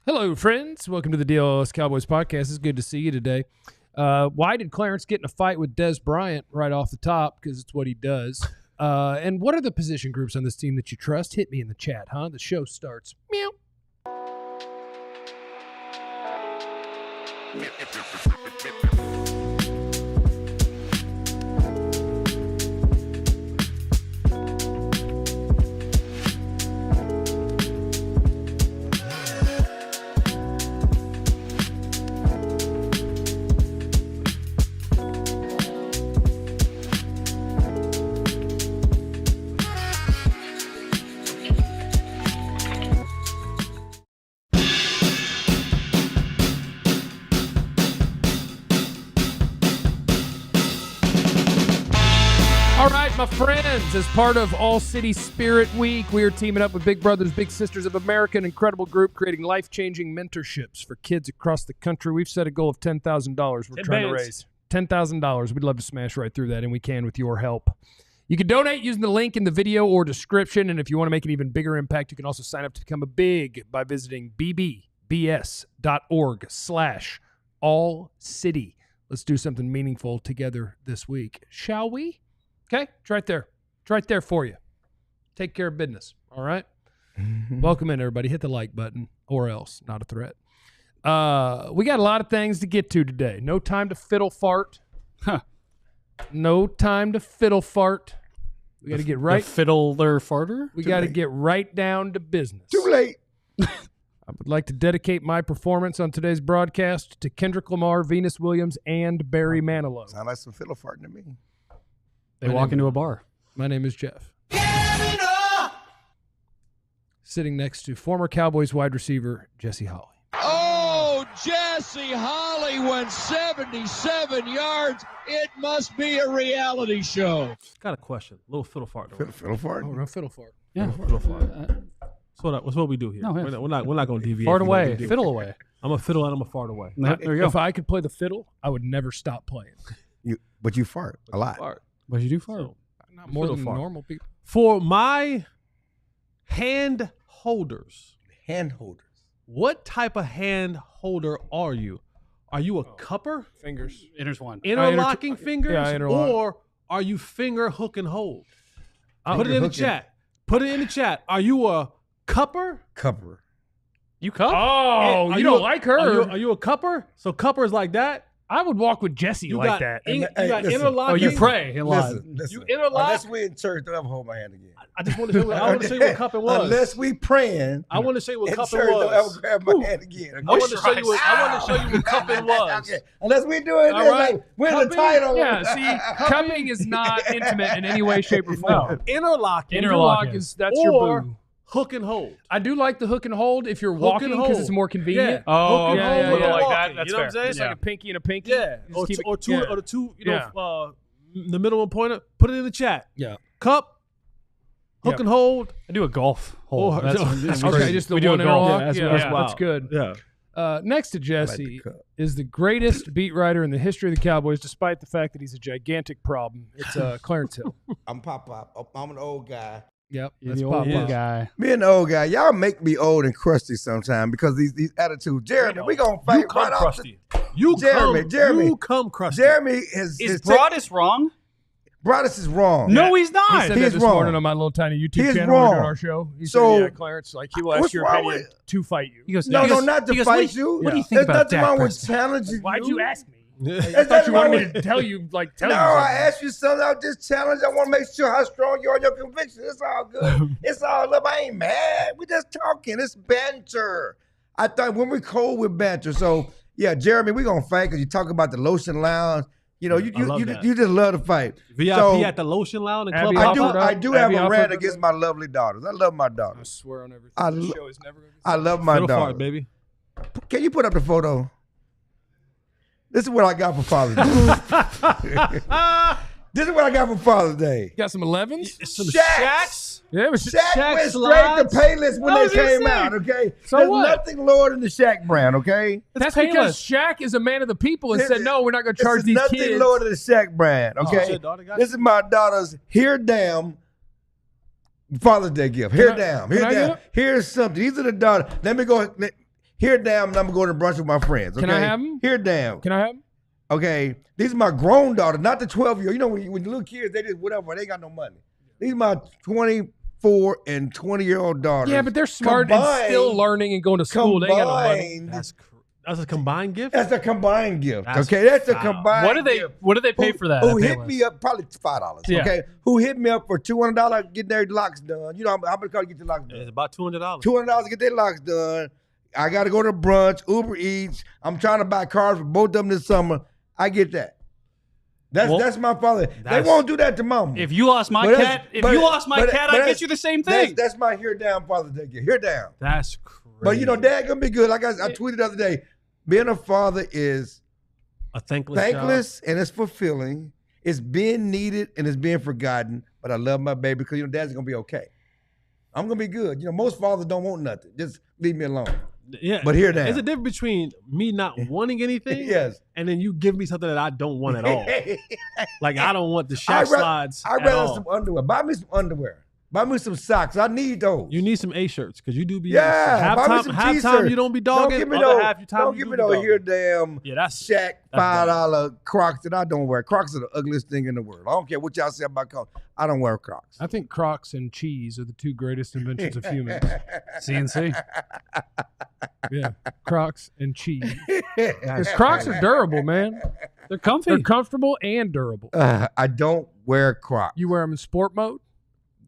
Hello, friends. Welcome to the DLLS Cowboys podcast. It's good to see you today. Why did Clarence get in a fight with Dez Bryant right off the top? Because it's what he does. And what are the position groups on this team that you trust? Hit me in the chat, huh? The show starts. Meow. All right, my friends, as part of ALLCITY Spirit Week, we are teaming up with Big Brothers Big Sisters of America, an incredible group creating life-changing mentorships for kids across the country. We've set a goal of $10,000. We're trying to raise $10,000. We'd love to smash right through that, and we can with your help. You can donate using the link in the video or description, and if you want to make an even bigger impact, you can also sign up to become a big by visiting bbs.org/ALLCITY. Let's do something meaningful together this week, shall we? Okay, it's right there. It's right there for you. Take care of business, all right? Welcome in, everybody. Hit the like button or else. Not a threat. We got a lot of things to get to today. No time to fiddle fart. No time to fiddle fart. We got to get right. Fiddler farter? We got to get right down to business. Too late. I would like to dedicate my performance on today's broadcast to Kendrick Lamar, Venus Williams, and Barry Manilow. Sound like some fiddle farting to me. They walk into a bar. My name is Jeff. Sitting next to former Cowboys wide receiver Jesse Holley. Oh, Jesse Holley went 77 yards. It must be a reality show. Got a question. A little fiddle fart. Fiddle fart? Oh, no fiddle fart. Yeah, fiddle fart. That's what we do here. No, yeah. We're not going to deviate. Fart away. Fiddle away. I'm a fiddle and I'm a fart away. There you go. If I could play the fiddle, I would never stop playing. But you fart a lot. But you do fart. So, not more Fiddle than fart. normal people. For my hand holders, Hand holders. what type of hand holder are you? Are you a cupper? Fingers. Intertwined. Interlocking fingers? Yeah, interlock. Or are you finger hook and hold? I'll Put it in the hooking. chat. Put it in the chat. Are you a cupper? Cupper. You cup? Oh, Are you don't like her. Are you a cupper? So cupper is like that? I would walk with Jesse You like got that. you Hey, got listen. interlocking. Oh, you pray a lot. Listen. You interlock. Unless we in church, don't ever hold my hand again. I just want to show you. I want to show you what cupping was. Unless we praying I want to show you what in cupping church, don't ever was. grab my hand again. I want to show you. I want to show you what cupping was. Okay. Unless we do it, All right. like, we're the Cupping? title. Yeah, see, cupping is not intimate in any way, shape, or form. Interlocking. Interlock is that's your Or boo. hook and hold. I do like the hook and hold if you're Hook walking and because hold. it's more convenient. Yeah. Oh, Hook and yeah, hold yeah, with yeah. a Like walking. that, that's You know what I'm fair. saying? It's like a pinky and a pinky. Yeah. Just Or keep two, it- or two, yeah. or the two. Yeah. The middle one pointer. Put it in the chat. Yeah. Cup. Hook Yep. and hold. I do a golf hole. Oh, That's Okay, crazy. just the we do one a golf. interlock. that's Yeah, wild. that's good. Yeah. Next to I like Jesse the cup. is the greatest beat writer in the history of the Cowboys, despite the fact that he's a gigantic problem. It's Clarence Hill. I'm Pop. I'm an old guy. Yep, You're that's the old Pop. guy. Me and the old guy, y'all make me old and crusty sometimes because these attitudes. Jeremy, we gonna You fight come right off. crusty. You Jeremy. You come crusty. Jeremy is Broadus wrong? Broadus is wrong. No, he's He not. said that He's this wrong. morning on my little tiny YouTube He's channel when we were doing wrong. our show. He So- said, yeah, Clarence, like he will ask What's your wrong opinion with- to fight you. He goes, No, he goes- not to he goes, fight you. What do you think There's about nothing wrong with DakPrescott? challenging Why'd you ask me? I There's thought nothing you wanted wrong me with- to tell you, No, you something. I asked you something. I just challenged. I want to make sure how strong you are in your conviction. It's all good. It's all up. I ain't mad. We just talking. It's banter. I thought when we cold with banter. So yeah, Jeremy, we gonna fight because you talk about the lotion lounge. You know, you love that. you just love to fight. VIP So, at the lotion lounge and Abby club. offered up. I do have Abby a offered rant up. against my lovely daughters. I love my I daughters. swear on everything. I This lo- show is never going to I love my Fiddle daughters. fart, baby. Can you put up the photo? This is what I got for Father's Day. This is what I got for Father's Day. Got some 11s? Some Shaqs. Yeah, it was Shaq Shaq went straight slides. to Payless when I they was gonna came say. out, okay? So There's what? nothing lower than the Shaq brand, okay? That's Payless. because Shaq is a man of the people and This said, is- no, we're not going to This charge is these nothing kids. lower than the Shaq brand, okay? shit, daughter, got This is my daughter's Here Damn Father's Day gift. Here's something. These are the daughters. Let me go. Here down, and I'm going to go to brunch with my friends. Okay? Can I have them? Here down. Can I have them? Okay. These are my grown daughters, not the 12-year-old. You know, when the little kids, they just whatever. They ain't got no money. These are my 24 and 20-year-old daughters. Yeah, but they're smart and still learning and going to school. They ain't got no money. That's a combined gift? That's a combined gift. That's a combined gift. What do they pay for that? Who hit me up, probably $5, Yeah. okay? Who hit me up for $200 getting their locks done. You know how much cost to get your locks done? It's about $200. $200 to get their locks done. I got to go to brunch, Uber Eats. I'm trying to buy cars for both of them this summer. I get that. That's my father. They won't do that to mama. If you lost my cat, I get you the same thing. That's my here down Father's Day gift. Here down. That's crazy. But you know, Dad gonna be good. Like I tweeted the other day, being a father is a thankless and it's fulfilling. It's being needed and it's being forgotten. But I love my baby because Dad's gonna be okay. I'm gonna be good. Most fathers don't want nothing. Just leave me alone. Yeah, but here now, there's a difference between me not wanting anything, and then you give me something that I don't want at all. Like I don't want the Shaq slides. I'd rather some underwear. Buy me some underwear. Buy me some socks. I need those. You need some A shirts because you do be half time you don't be dogging. Don't give me no here damn Shaq $5 Crocs that I don't wear. Crocs are the ugliest thing in the world. I don't care what y'all say about Crocs. I don't wear Crocs. I think Crocs and cheese are the two greatest inventions of humans. CNC. Yeah, Crocs and cheese. Because Crocs are durable, man. They're comfy. They're comfortable and durable. I don't wear Crocs. You wear them in sport mode?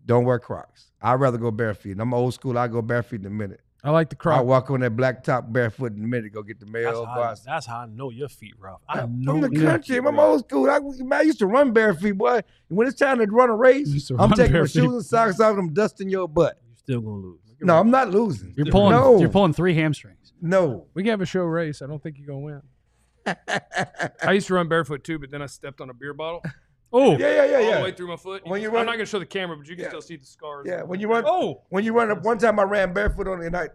Don't wear Crocs. I'd rather go barefoot. I'm old school. I go barefoot in a minute. I like the Crocs. I walk on that black top barefoot in a minute. Go get the mail. That's how I know your feet rough. I'm from the country. I'm old school. I used to run barefoot, boy. And when it's time to run a race, I'm taking my shoes and socks off and I'm dusting your butt. You're still gonna lose. No, I'm not losing. You're pulling 3 hamstrings. No. We can have a show race. I don't think you're gonna win. I used to run barefoot too, but then I stepped on a beer bottle. Oh, yeah. All the way through my foot. I'm not going to show the camera, but you can still see the scars. Yeah, when you run one time I ran barefoot on it, and I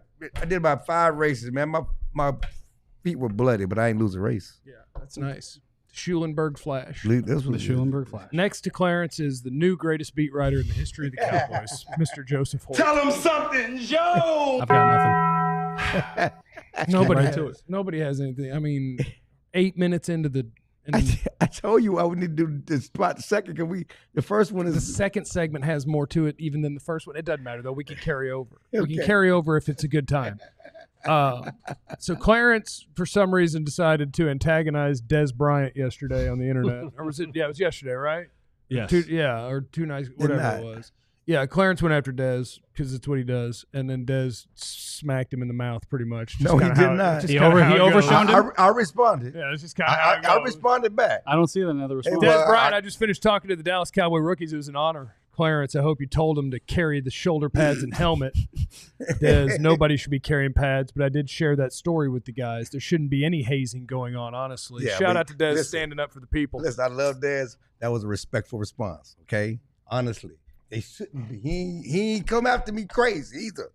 did about 5 races, man. My feet were bloody, but I ain't lose a race. Yeah, that's nice. Schulenberg Flash. This was the Schulenberg Flash. Next to Clarence is the new greatest beat writer in the history of the Cowboys, Mr. Joseph Holt. Tell him something, Joe! I've got nothing. Nobody has anything. I mean, 8 minutes into the... I told you I would need to do this spot the second because the first one is the second segment has more to it even than the first one. It doesn't matter though. We can carry over. Okay. We can carry over if it's a good time. So Clarence, for some reason, decided to antagonize Dez Bryant yesterday on the internet. Or was it? Yeah, it was yesterday, right? Yes. 2 nights, whatever it was. Yeah, Clarence went after Dez because it's what he does, and then Dez smacked him in the mouth pretty much. No, he did not. He overshone him? I responded. Yeah, it's just kind of I responded back. I don't see another response. Dez Bryant, I just finished talking to the Dallas Cowboy rookies. It was an honor. Clarence, I hope you told him to carry the shoulder pads and helmet. Dez, nobody should be carrying pads, but I did share that story with the guys. There shouldn't be any hazing going on, honestly. Yeah, shout out to Dez standing up for the people. Listen, I love Dez. That was a respectful response, okay? Honestly. They shouldn't be. He ain't come after me crazy either.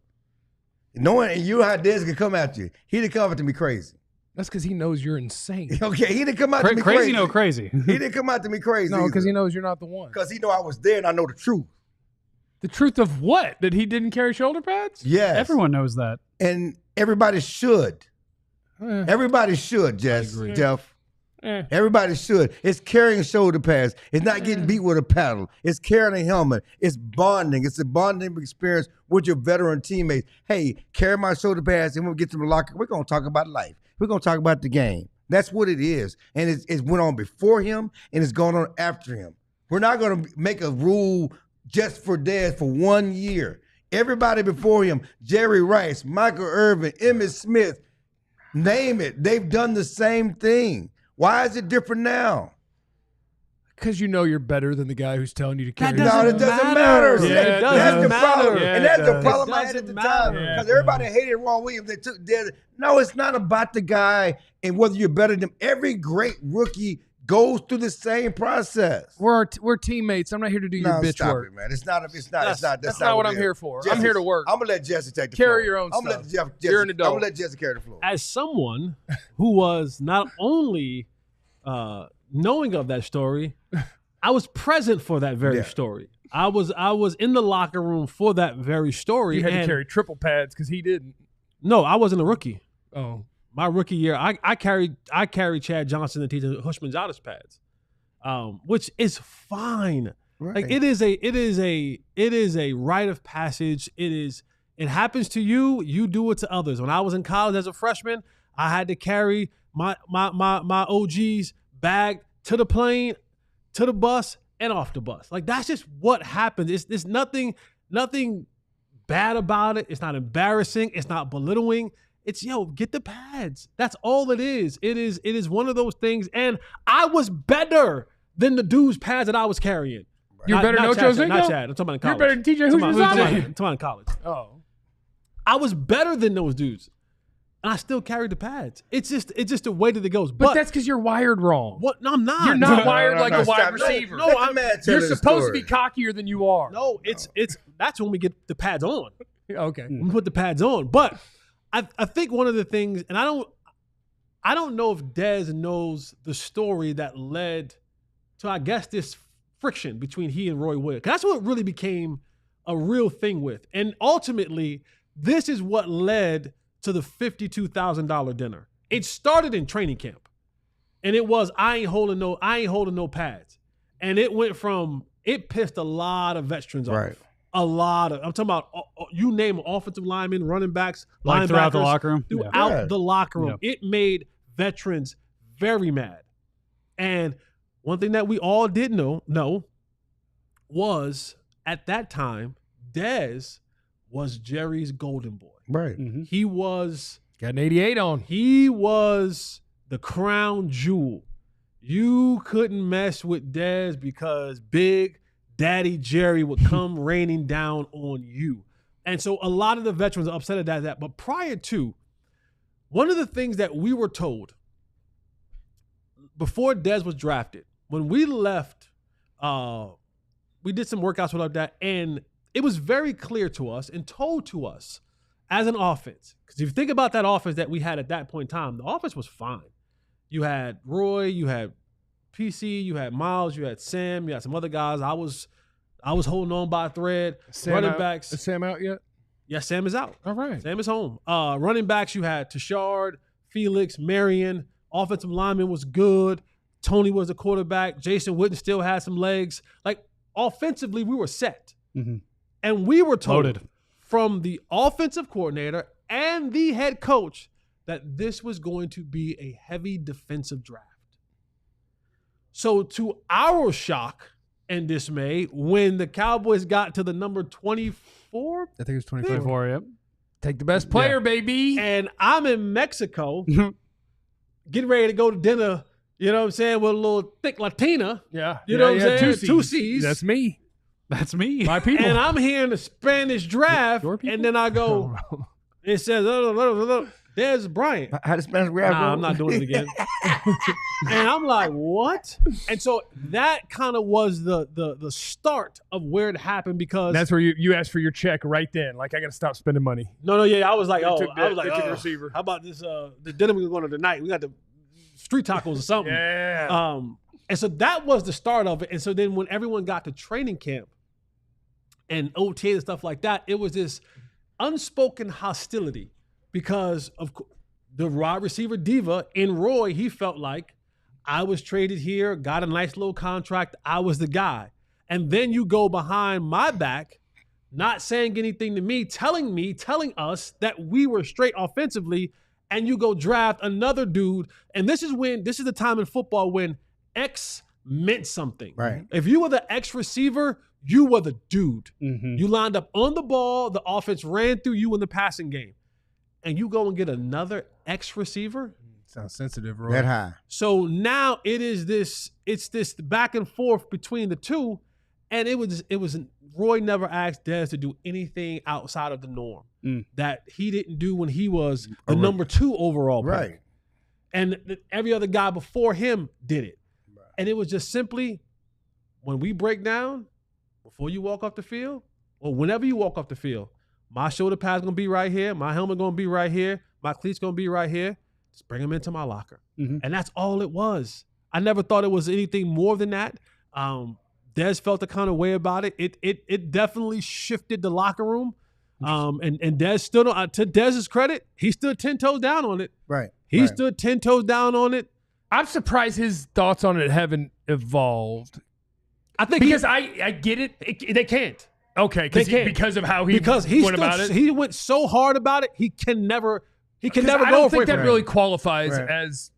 Knowing you how Dez can come after you, he didn't come after me crazy. That's because he knows you're insane. Okay, he didn't come after me crazy. Crazy, no crazy. He didn't come after me crazy. No, because he knows you're not the one. Because he know I was there and I know the truth. The truth of what? That he didn't carry shoulder pads? Yes. Everyone knows that. And everybody should. Everybody should, Jeff. Everybody should. It's carrying shoulder pads. It's not getting beat with a paddle. It's carrying a helmet. It's bonding. It's a bonding experience with your veteran teammates. Hey, carry my shoulder pads, and when we get to the locker, we're going to talk about life. We're going to talk about the game. That's what it is. And it went on before him, and it's going on after him. We're not going to make a rule just for Dez for 1 year. Everybody before him, Jerry Rice, Michael Irvin, Emmitt Smith, name it. They've done the same thing. Why is it different now? Because you know you're better than the guy who's telling you to carry. No, it doesn't matter. Yeah, that's the problem. Yeah, and that's the problem I had at the time. Yeah, because everybody hated Ron Williams. They took Dez. No, it's not about the guy and whether you're better than him. Every great rookie goes through the same process. We're teammates. I'm not here to do your bitch work. It, man. That's not what I'm here for. I'm here to work. I'm gonna let Jesse take the floor. Carry your own stuff. You're an adult. I'm gonna let Jesse carry the floor. As someone who was not only knowing of that story, I was present for that very story. I was in the locker room for that very story. You had to carry triple pads because he didn't. No, I wasn't a rookie. Oh. My rookie year, I carried Chad Johnson and TJ Hushman's outer pads, which is fine. Right. Like it is a rite of passage. It happens to you. You do it to others. When I was in college as a freshman, I had to carry my OG's bag to the plane, to the bus, and off the bus. Like that's just what happens. There's nothing bad about it. It's not embarrassing. It's not belittling. It's get the pads. That's all it is. It is one of those things. And I was better than the dude's pads that I was carrying. You're better than Ocho Cinco? Not Chad. I'm talking about in college. You're better than TJ Hushmanzada? I'm talking about in college. Oh. I was better than those dudes. And I still carried the pads. It's just the way that it goes. But that's because you're wired wrong. What? No, I'm not. You're not wired like a wide receiver. No, I'm mad. You're supposed to be cockier than you are. No, it's that's when we get the pads on. Okay. We put the pads on. But I think one of the things, and I don't know if Dez knows the story that led to, I guess, this friction between he and Roy Wood. 'Cause that's what really became a real thing with. And ultimately, this is what led to the $52,000 dinner. It started in training camp. And it was, I ain't holding no pads. And it went from, it pissed a lot of veterans off. A lot of, I'm talking about, you name offensive linemen, running backs, linebackers. Throughout the locker room? Throughout the locker room. Yeah. It made veterans very mad. And one thing that we all did know was, at that time, Dez was Jerry's golden boy. Right. Mm-hmm. He was... Got an 88 on. He was the crown jewel. You couldn't mess with Dez because Big Daddy Jerry would come raining down on you. And so a lot of the veterans are upset at that. But prior to, one of the things that we were told before Dez was drafted, when we left, we did some workouts with that, and it was very clear to us and told to us as an offense, because if you think about that offense that we had at that point in time, the offense was fine. You had Roy, you had PC, you had Miles, you had Sam, you had some other guys. I was holding on by a thread. Running backs. Is Sam out yet? Yes, Sam is out. All right. Sam is home. Running backs, you had Tashard, Felix, Marion. Offensive lineman was good. Tony was the quarterback. Jason Witten still had some legs. Like, offensively, we were set. Mm-hmm. And we were told from the offensive coordinator and the head coach that this was going to be a heavy defensive draft. So to our shock and dismay, when the Cowboys got to the number 24, I think it was 24. Yep. Take the best player, baby. And I'm in Mexico, getting ready to go to dinner. You know what I'm saying? With a little thick Latina. Yeah. You know what I'm saying? Two C's. That's me. That's me. My people. And I'm hearing the Spanish draft, and then I go, it says, Dez Bryant. How does Spanish draft? Nah, I'm not doing it again. And I'm like, what? And so that kind of was the start of where it happened, because that's where you asked for your check right then. Like, I got to stop spending money. No, I was like, receiver. How about this? The dinner we're going to tonight? We got the street tacos or something. Yeah. And so that was the start of it. And so then when everyone got to training camp and OTA and stuff like that, it was this unspoken hostility because of the wide receiver diva in Roy. He felt like, I was traded here, got a nice little contract, I was the guy. And then you go behind my back, not saying anything to me, telling us that we were straight offensively, and you go draft another dude. And this is the time in football when X meant something. Right. If you were the X receiver, you were the dude. Mm-hmm. You lined up on the ball, the offense ran through you in the passing game. And you go and get another X receiver? Sounds sensitive, Roy. That high. So now it's this back and forth between the two. And it was Roy never asked Dez to do anything outside of the norm that he didn't do when he was the number 2 overall pick. Right. And every other guy before him did it. Right. And it was just simply, when we break down, before you walk off the field, or whenever you walk off the field, my shoulder pad's going to be right here, my helmet going to be right here, my cleats going to be right here. Just bring them into my locker. Mm-hmm. And that's all it was. I never thought it was anything more than that. Dez felt the kind of way about it. It definitely shifted the locker room. And Dez stood on, to Dez's credit, he stood 10 toes down on it. Right. He stood 10 toes down on it. I'm surprised his thoughts on it haven't evolved. I think because I get it. They can't. Okay, because of how he went about it. He went so hard about it. He can never go. I don't think that really qualifies as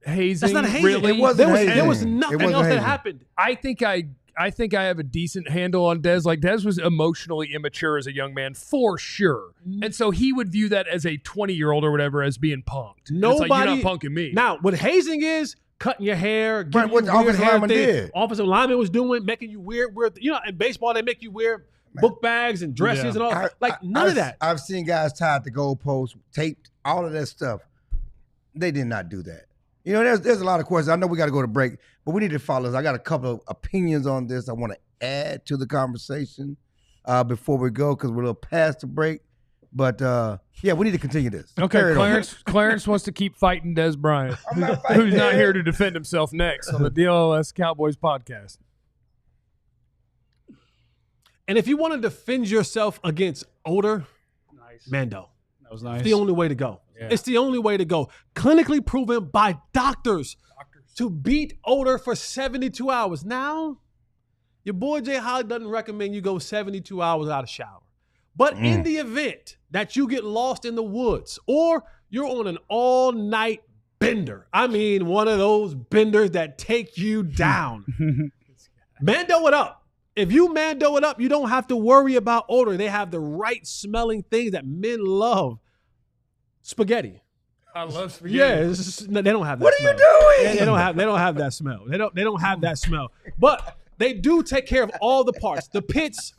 hazing. That's not hazing. Really. There was nothing else hazing. that happened. I think I have a decent handle on Dez. Like, Dez was emotionally immature as a young man, for sure. And so he would view that as a 20-year-old or whatever as being punked. Nobody, it's like, you're not punking me. Now, what hazing is, cutting your hair, Right, what the offensive lineman did. Offensive lineman was doing, making you weird. You know, in baseball, they make you wear book bags and dresses and all. None of that. I've seen guys tied to goalposts, taped, all of that stuff. They did not do that. You know, there's a lot of questions. I know we got to go to break, but we need to follow this. I got a couple of opinions on this I want to add to the conversation before we go, because we're a little past the break. But, yeah, we need to continue this. Okay, Clarence wants to keep fighting Dez Bryant, who's not here to defend himself next on the DLLS Cowboys podcast. And if you want to defend yourself against odor, Mando. That was nice. It's the only way to go. Yeah. It's the only way to go. Clinically proven by doctors to beat odor for 72 hours. Now, your boy Jay Holly doesn't recommend you go 72 hours without a shower. But in the event that you get lost in the woods or you're on an all-night bender, I mean one of those benders that take you down, Mando it up. If you Mando it up, you don't have to worry about odor. They have the right smelling things that men love. Spaghetti. I love spaghetti. Yeah, they don't have that. What smell. are you doing? They don't have that smell. They don't have that smell. But they do take care of all the parts. The pits,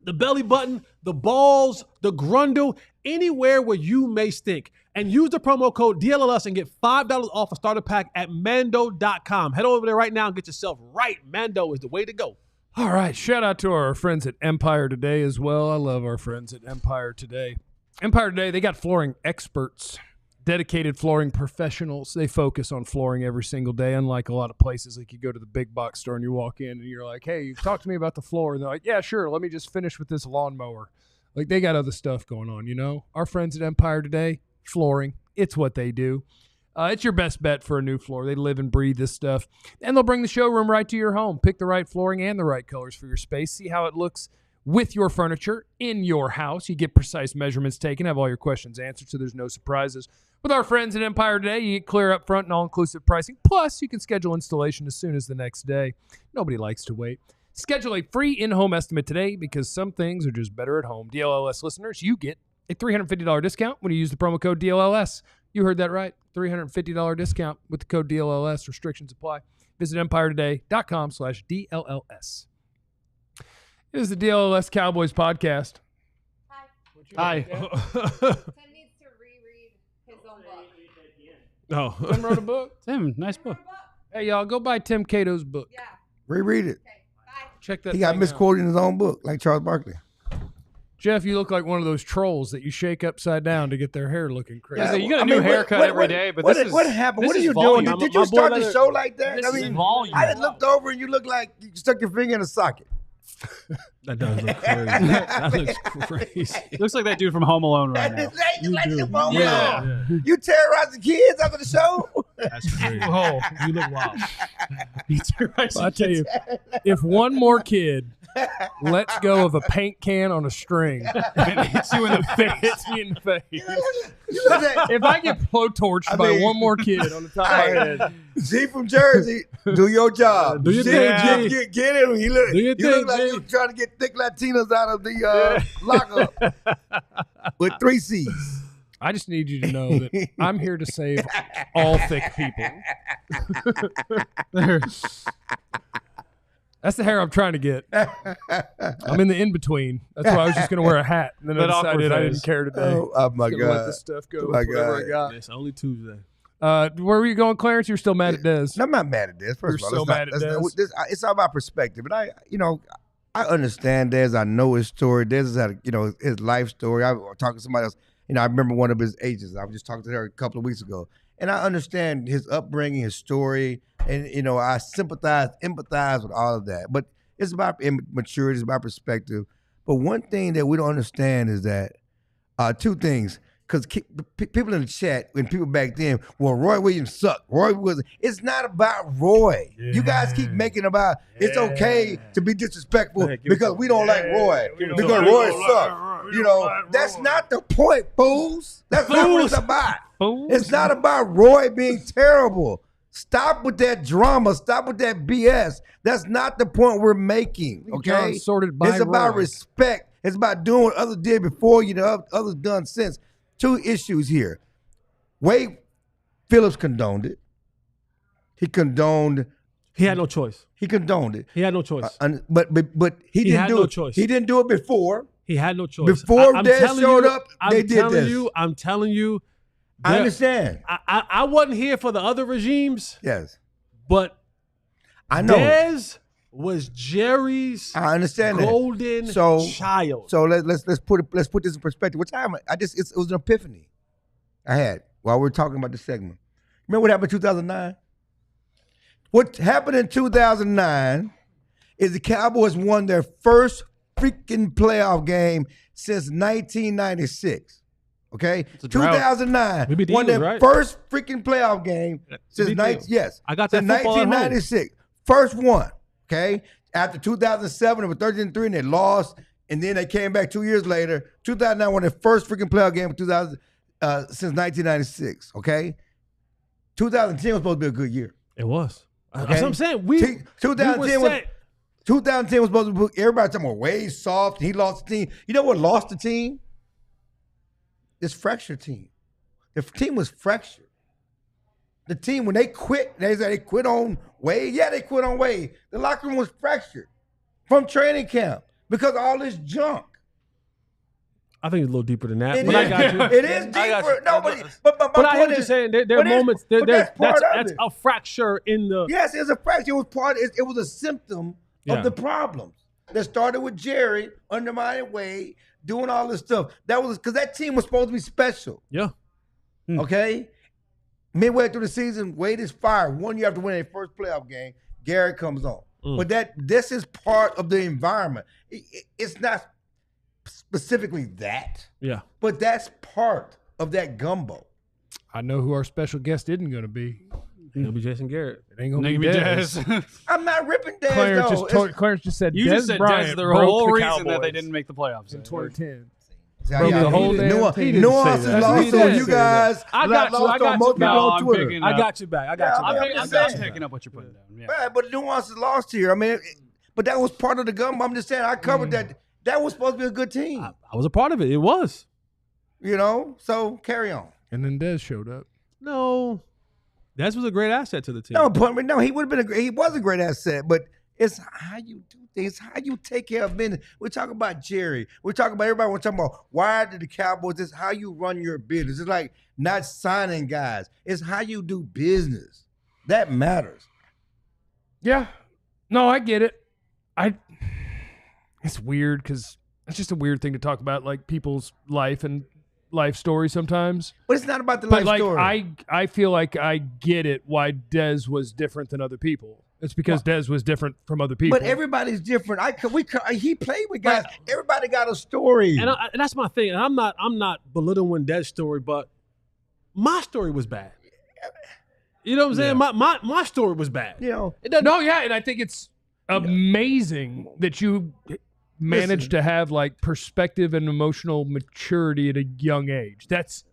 the belly button, the balls, the grundle, anywhere where you may stink. And use the promo code DLLS and get $5 off a starter pack at Mando.com. Head over there right now and get yourself right. Mando is the way to go. All right. Shout out to our friends at Empire Today as well. I love our friends at Empire Today. Empire Today, they got flooring experts, dedicated flooring professionals. They focus on flooring every single day, unlike a lot of places. Like, you go to the big box store and you walk in and you're like, hey, talk to me about the floor. And they're like, yeah, sure. Let me just finish with this lawnmower. Like, they got other stuff going on, you know? Our friends at Empire Today, flooring, it's what they do. It's your best bet for a new floor. They live and breathe this stuff. And they'll bring the showroom right to your home. Pick the right flooring and the right colors for your space. See how it looks with your furniture in your house. You get precise measurements taken, have all your questions answered, so there's no surprises. With our friends at Empire Today, you get clear up front and all-inclusive pricing. Plus, you can schedule installation as soon as the next day. Nobody likes to wait. Schedule a free in-home estimate today, because some things are just better at home. DLLS listeners, you get a $350 discount when you use the promo code DLLS. You heard that right. $350 discount with the code DLLS. Restrictions apply. Visit EmpireToday.com/DLLS. It is the DLLS Cowboys podcast. Hi. Tim needs to reread his own book. No. Tim wrote a book. Tim, nice book. Hey, y'all, go buy Tim Cato's book. Yeah. Reread it. Okay. Bye. Check that He got thing misquoted in his own book, like Charles Barkley. out. Jeff, you look like one of those trolls that you shake upside down to get their hair looking crazy. Yeah, you got a new haircut every day, but what this happened? this What are is you volume. doing? Did you start the show like that? This I is mean, volume. I just looked over and you look like you stuck your finger in a socket. That does look crazy. That looks crazy. Looks like that dude from Home Alone right now. You like do. the phone Yeah. call? You terrorize the kids after the show? That's crazy. Oh, You look wild. I tell you, if one more kid lets go of a paint can on a string and hits you in the face, hits me in the face. If I get blowtorched by mean- one more kid on the top of my head, G from Jersey, do your job. Do your G, thing, G. Get him. You look, Do your you look thing, like G. you trying to get thick Latinos out of the lockup with 3 C's. I just need you to know that I'm here to save all thick people. That's the hair I'm trying to get. I'm in the in-between. That's why I was just going to wear a hat. And then I That awkward decided I phase. didn't care today. Oh my Just gonna let God. this stuff go Oh, with my whatever God. I got. It's only Tuesday. Where were you going, Clarence? You're still mad at Dez. No, I'm not mad at this. First You're of all, so mad at Dez. it's all about perspective. But I understand Dez. I know his story. Dez has had, his life story. I was talking to somebody else. I remember one of his agents. I was just talking to her a couple of weeks ago. and I understand his upbringing, his story, and I sympathize, empathize with all of that. But it's about maturity, it's about perspective. But one thing that we don't understand is that two things. Because people in the chat, when people back then, well, Roy Williams sucked. Roy was. It's not about Roy. Yeah. You guys keep making about it's okay to be disrespectful because we don't like Roy. Because Roy sucked. That's not the point, fools. That's not what it's about. It's not about Roy being terrible. Stop with that drama. Stop with that BS. That's not the point we're making. Okay, sorted by it's about respect. It's about doing what others did before you, others done since. Two issues here. Wade Phillips condoned it. He had no choice. He condoned it. He had no choice. But he didn't do it. Choice. He didn't do it before. He had no choice. Before Dez showed up, they did this. I'm telling you. I understand. I wasn't here for the other regimes. Yes. But I know. Dez was Jerry's golden child. So let's put this in perspective. What time? It was an epiphany I had while we were talking about this segment. Remember what happened in 2009? What happened in 2009 is the Cowboys won their first freaking playoff game since 1996. Okay, 2009 won their first freaking playoff game since 1996. First one. Okay, after 2007, it was 13-3, and they lost, and then they came back 2 years later. 2009 won their first freaking playoff game since 1996. Okay, 2010 was supposed to be a good year. It was. Okay? That's what I'm saying. 2010 was supposed to be. Everybody talking about Wade soft. He lost the team. You know what lost the team? This fractured team. The team was fractured. The team, when they quit, they quit on Wade. Yeah, they quit on Wade. The locker room was fractured from training camp because of all this junk. I think it's a little deeper than that. I got you. It is deeper. No, but I hear what you're saying. There are moments. That's a fracture in the. Yes, it's a fracture. It was it was a symptom of the problems that started with Jerry undermining Wade, doing all this stuff. That was because that team was supposed to be special. Yeah. Okay. Midway through the season, Wade is fired 1 year after winning their first playoff game. Gary comes on. But this is part of the environment. It's not specifically that. Yeah. But that's part of that gumbo. I know who our special guest isn't going to be. It'll be Jason Garrett. It ain't going to be Dez. I'm not ripping Dez, Clarence just said you Dez just said Bryant Dez, the whole reason Cowboys that they didn't make the playoffs in 2010. The whole damn team. Nuances lost on you guys. I got you. I got you back on Twitter. I got you back. I'm picking up what you're putting down. Yeah. Right, but nuances lost here. I mean, but that was part of the gumbo. I'm just saying, I covered that. That was supposed to be a good team. I was a part of it. It was. So carry on. And then Dez showed up. No. Dez was a great asset to the team. No, he would have been he was a great asset, but it's how you do things, how you take care of business. We're talking about Jerry. We're talking about everybody. We're talking about why did the Cowboys, it's how you run your business. It's like not signing guys. It's how you do business. That matters. Yeah. No, I get it. It's weird because it's just a weird thing to talk about, like people's life and life story sometimes. But it's not about the life story. I feel like I get it why Dez was different than other people. It's because Dez was different from other people. But everybody's different. He played with guys. Everybody got a story. And that's my thing. And I'm not belittling Dez's story, but my story was bad. You know what I'm saying? My story was bad. And I think it's amazing that you managed to have like perspective and emotional maturity at a young age. That's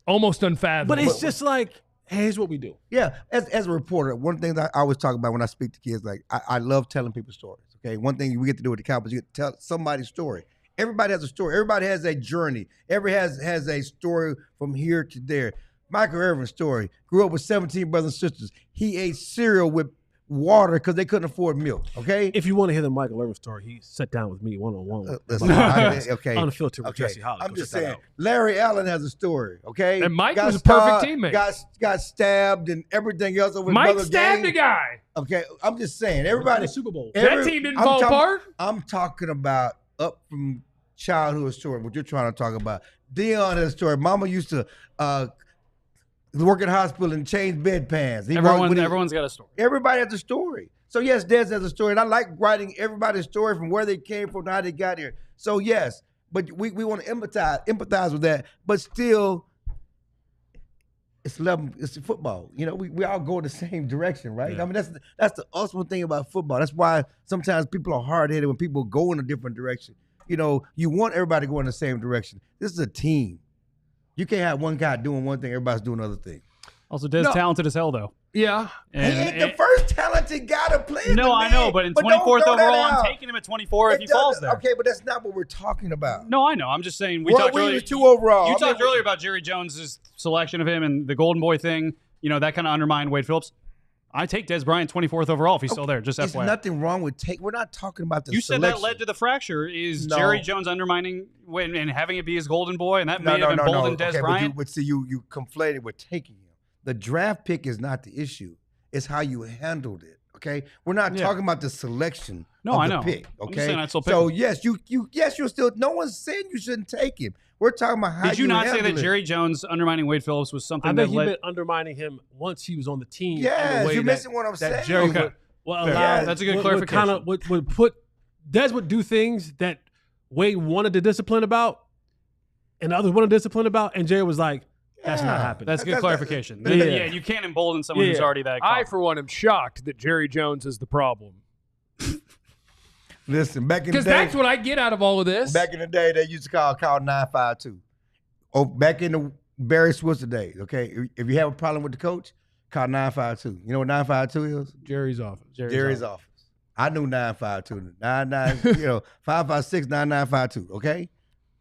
almost unfathomable. But it's just like, here's what we do. Yeah, as a reporter, one thing that I always talk about when I speak to kids, like I love telling people stories. Okay, one thing we get to do with the Cowboys, you get to tell somebody's story. Everybody has a story. Everybody has a journey. Everybody has a story from here to there. Michael Irvin's story: grew up with 17 brothers and sisters. He ate cereal with water because they couldn't afford milk. Okay. If you want to hear the Michael Irvin story, he sat down with me one-on-one. Okay. Unfiltered with Jesse Holly. I'm just saying. Larry Allen has a story. Okay. And Mike was a perfect teammate. Got stabbed and everything else over Mike stabbed a guy. Okay. I'm just saying. Everybody. Super Bowl. That team didn't fall apart. I'm talking about up from childhood story. What you're trying to talk about. Dion has a story. Mama used to work at hospital and change bedpans. Everyone's got a story. Everybody has a story. So yes, Dez has a story, and I like writing everybody's story from where they came from, how they got here. So yes, but we want to empathize with that, but still, it's football. You know, we all go in the same direction, right? Yeah. I mean, that's the ultimate thing about football. That's why sometimes people are hard-headed when people go in a different direction. You know, you want everybody to go in the same direction. This is a team. You can't have one guy doing one thing, everybody's doing another thing. Also, Dez talented as hell, though. Yeah. He ain't the first talented guy to play. No, I know, but in 24th overall, I'm taking him at 24 if he falls there. Okay, but that's not what we're talking about. No, I know. I'm just saying. We talked earlier. 2 overall. You talked earlier about Jerry Jones's selection of him and the Golden Boy thing. You know, that kind of undermined Wade Phillips. I take Dez Bryant 24th overall if he's still there. Just FYI. There's nothing wrong with we're not talking about the You selection. said that led to the fracture. Is Jerry Jones undermining and having it be his Golden Boy, and that may have emboldened Dez Bryant? But see, you conflated with taking him. The draft pick is not the issue. It's how you handled it. Okay, we're not talking about the selection of the pick. Okay, I'm just saying I'd still pick so him. yes, you're still. No one's saying you shouldn't take him. We're talking about how. Did you not say that Jerry Jones undermining Wade Phillips was something I that think he led? been undermining him once he was on the team. Yes, you're missing what I'm saying. Jerry Okay. That's a good clarification. Would put Dez would do things that Wade wanted to discipline about, and others wanted to discipline about, and Jerry was like, "That's not happening." That's a good clarification. Yeah, you can't embolden someone who's already that. I, for one, am shocked that Jerry Jones is the problem. Listen, back in the day, because that's what I get out of all of this. Back in the day, they used to call 952. Oh, back in the Barry Switzer days. Okay, if you have a problem with the coach, call 952. You know what 952 is? Jerry's office. Jerry's office. I knew 952. 556-9952. Okay,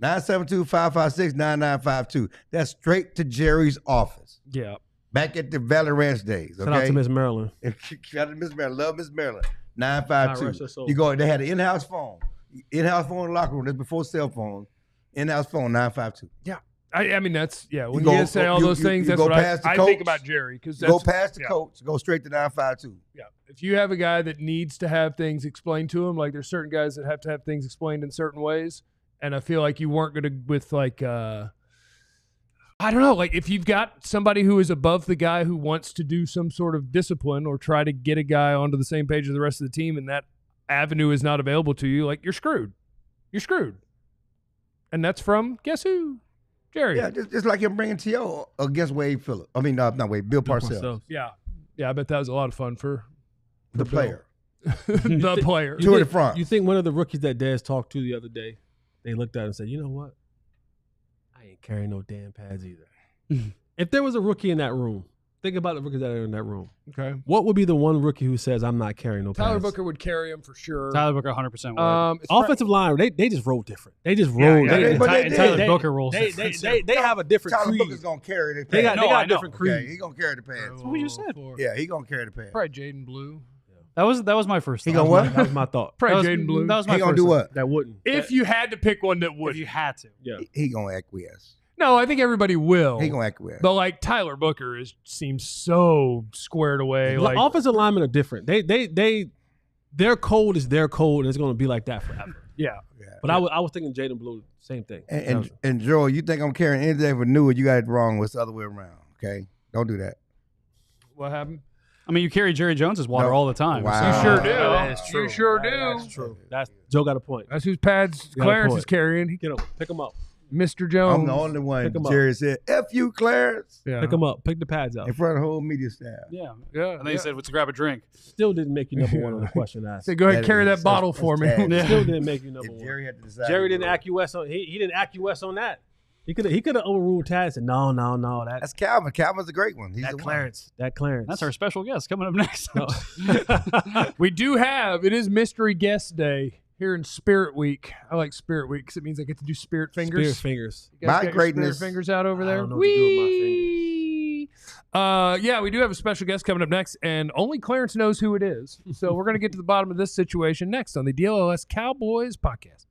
972-556-9952. That's straight to Jerry's office. Yeah. Back at the Valley Ranch days. Okay? Shout out to Miss Maryland. Shout out to Miss Maryland. Love Miss Maryland. 952. You go. They had an in-house phone. In-house phone in the locker room. That's before cell phones. In-house phone 952. Yeah. I mean, that's, when you say all those things, that's what I think about Jerry. Go past the coach, go straight to 952. Yeah. If you have a guy that needs to have things explained to him, like there's certain guys that have to have things explained in certain ways, and I feel like you weren't going to with like, I don't know, like if you've got somebody who is above the guy who wants to do some sort of discipline or try to get a guy onto the same page as the rest of the team and that avenue is not available to you, like you're screwed. You're screwed. And that's from, guess who? Jerry. Yeah, just like him bringing T.O. against Wade Phillips. I mean, not Wade, Bill Parcells. Yeah. Yeah, I bet that was a lot of fun for the player. The player. Tour de France. You think one of the rookies that Dez talked to the other day, they looked at him and said, you know what? I ain't carrying no damn pads either. If there was a rookie in that room, think about the rookies that are in that room. Okay. What would be the one rookie who says, I'm not carrying no pads? Tyler Booker would carry him for sure. Tyler Booker 100% would. Offensive line, they just roll different. They just roll. Tyler Booker rolls. They have a different Tyler creed. Booker's going to carry the pads. They got a different creed. Okay, he going to carry the pads. That's what you said. Yeah, he going to carry the pads. Probably Jaden Blue. That was my first thought. He going to what? That was my thought. Probably Jaden Blue. That was my he going to do what? That wouldn't. If you had to pick one that would. If you had to. Yeah. He going to acquiesce. No, I think everybody will. He going to acquiesce. But like Tyler Booker seems so squared away. Like offensive linemen are different. Their code is their code, and it's going to be like that forever. Yeah. But I was thinking Jaden Blue, same thing. And Joel, you think I'm carrying anything for new, you got it wrong. It's the other way around. Okay, don't do that. What happened? I mean, you carry Jerry Jones's water all the time. Wow. So. You sure do. That's true. You sure do. That's true. Joe got a point. That's whose pads Clarence is carrying. Get him. Pick him up. Mr. Jones. I'm the only one. Pick 'em Jerry said, "F you, Clarence." Yeah. Pick him up. Pick the pads up. In front of the whole media staff. Yeah. Yeah. And then he said, let's grab a drink. Still didn't make you number one on the question asked. Say, go ahead and carry that bottle for me. Still didn't make you number one. Jerry had to decide. Jerry didn't acquiesce on. He didn't acquiesce on that. He could have overruled Taz and said, no. That's Calvin. Calvin's a great one. He's that the Clarence. That Clarence. That's our special guest coming up next. We do have, it is Mystery Guest Day here in Spirit Week. I like Spirit Week because it means I get to do spirit fingers. Spirit fingers. You guys My got greatness. Your spirit fingers out over there. I don't know what to do with my fingers. Yeah, we do have a special guest coming up next, and only Clarence knows who it is. So we're going to get to the bottom of this situation next on the DLLS Cowboys podcast.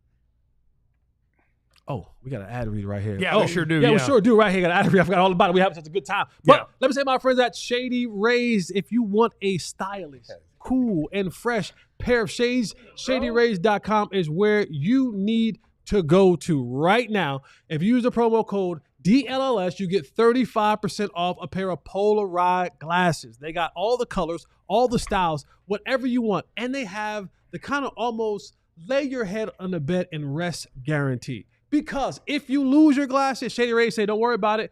Oh, we got an ad read right here. Yeah, we sure do. Yeah, we sure do right here. Got an ad read. I forgot all about it. We have such a good time. But let me say, my friends at Shady Rays, if you want a stylish, cool, and fresh pair of shades, ShadyRays.com is where you need to go to right now. If you use the promo code DLLS, you get 35% off a pair of Polarized glasses. They got all the colors, all the styles, whatever you want. And they have the kind of almost lay your head on the bed and rest guarantee. Because if you lose your glasses, Shady Ray say, don't worry about it.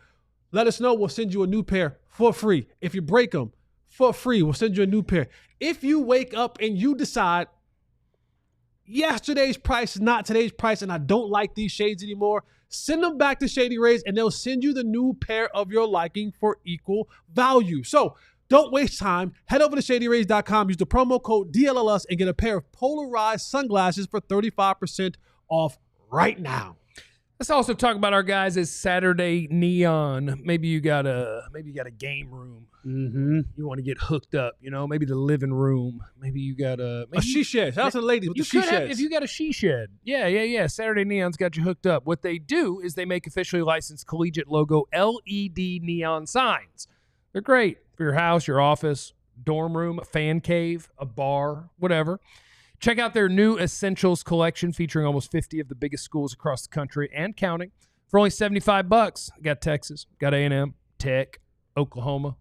Let us know. We'll send you a new pair for free. If you break them, for free, we'll send you a new pair. If you wake up and you decide, yesterday's price is not today's price and I don't like these shades anymore, send them back to Shady Rays and they'll send you the new pair of your liking for equal value. So don't waste time. Head over to ShadyRays.com, use the promo code DLLS and get a pair of Polarized sunglasses for 35% off right now. Let's also talk about our guys at Saturday Neon. Maybe you got a game room. Mm-hmm. You want to get hooked up, maybe the living room. Maybe you got a she shed. Shout out to the ladies with the she sheds. If you got a she shed. Yeah. Saturday Neon's got you hooked up. What they do is they make officially licensed collegiate logo LED neon signs. They're great for your house, your office, dorm room, a fan cave, a bar, whatever. Check out their new Essentials collection featuring almost 50 of the biggest schools across the country and counting for only $75. Got Texas, got A&M, Tech, Oklahoma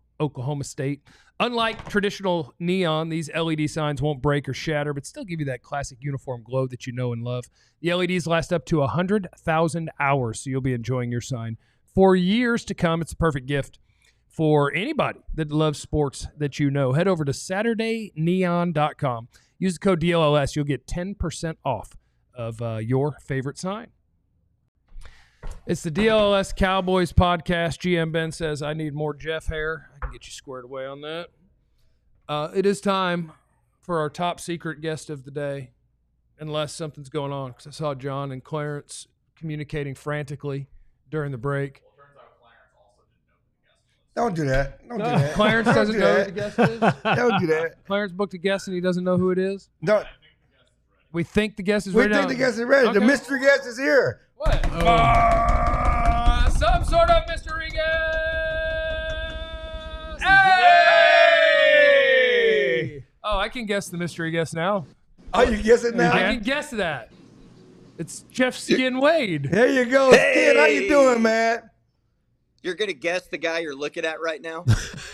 State. Unlike traditional neon, these LED signs won't break or shatter, but still give you that classic uniform glow that you know and love. The LEDs last up to 100,000 hours, so you'll be enjoying your sign for years to come. It's a perfect gift for anybody that loves sports that you know. Head over to SaturdayNeon.com. Use the code DLLS. You'll get 10% off of your favorite sign. It's the DLLS Cowboys podcast. GM Ben says, I need more Jeff hair. I can get you squared away on that. It is time for our top secret guest of the day, unless something's going on, because I saw John and Clarence communicating frantically during the break. Don't do that. Don't do that. Clarence doesn't know who the guest is? Don't do that. Clarence booked a guest and he doesn't know who it is? No. We think the guest is We ready. think the guest is ready. Okay. The mystery guest is here. What? Some sort of mystery guest. Hey! Oh, I can guess the mystery guest now. Oh, you guess it now? I can guess that. It's Jeff Skin Wade. There you go. Skid, how you doing, man? You're going to guess the guy you're looking at right now?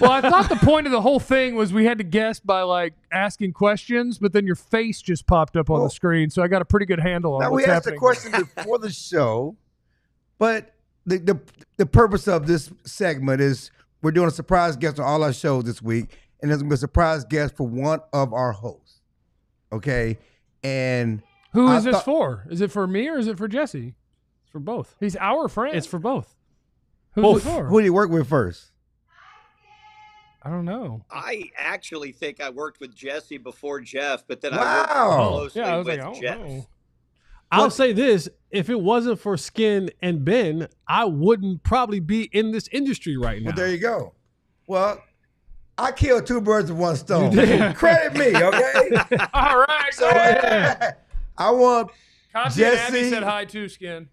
Well, I thought the point of the whole thing was we had to guess by asking questions, but then your face just popped up on the screen, so I got a pretty good handle on now, what's we asked happening. the question before the show, but the purpose of this segment is we're doing a surprise guest on all our shows this week, and there's going to be a surprise guest for one of our hosts. Okay? And who is this for? Is it for me or is it for Jesse? It's for both. He's our friend. It's for both. Who's it for? Who do you work with first? I don't know. I actually think I worked with Jesse before Jeff, but then I Wow. worked closely Yeah, I was with like, I don't Jeff. know. I'll say this, if it wasn't for Skin and Ben, I wouldn't probably be in this industry right now. Well, there you go. Well, I killed two birds with one stone. Credit me, okay? All right. So I want Conti and Abby Jesse. said hi too, Skin.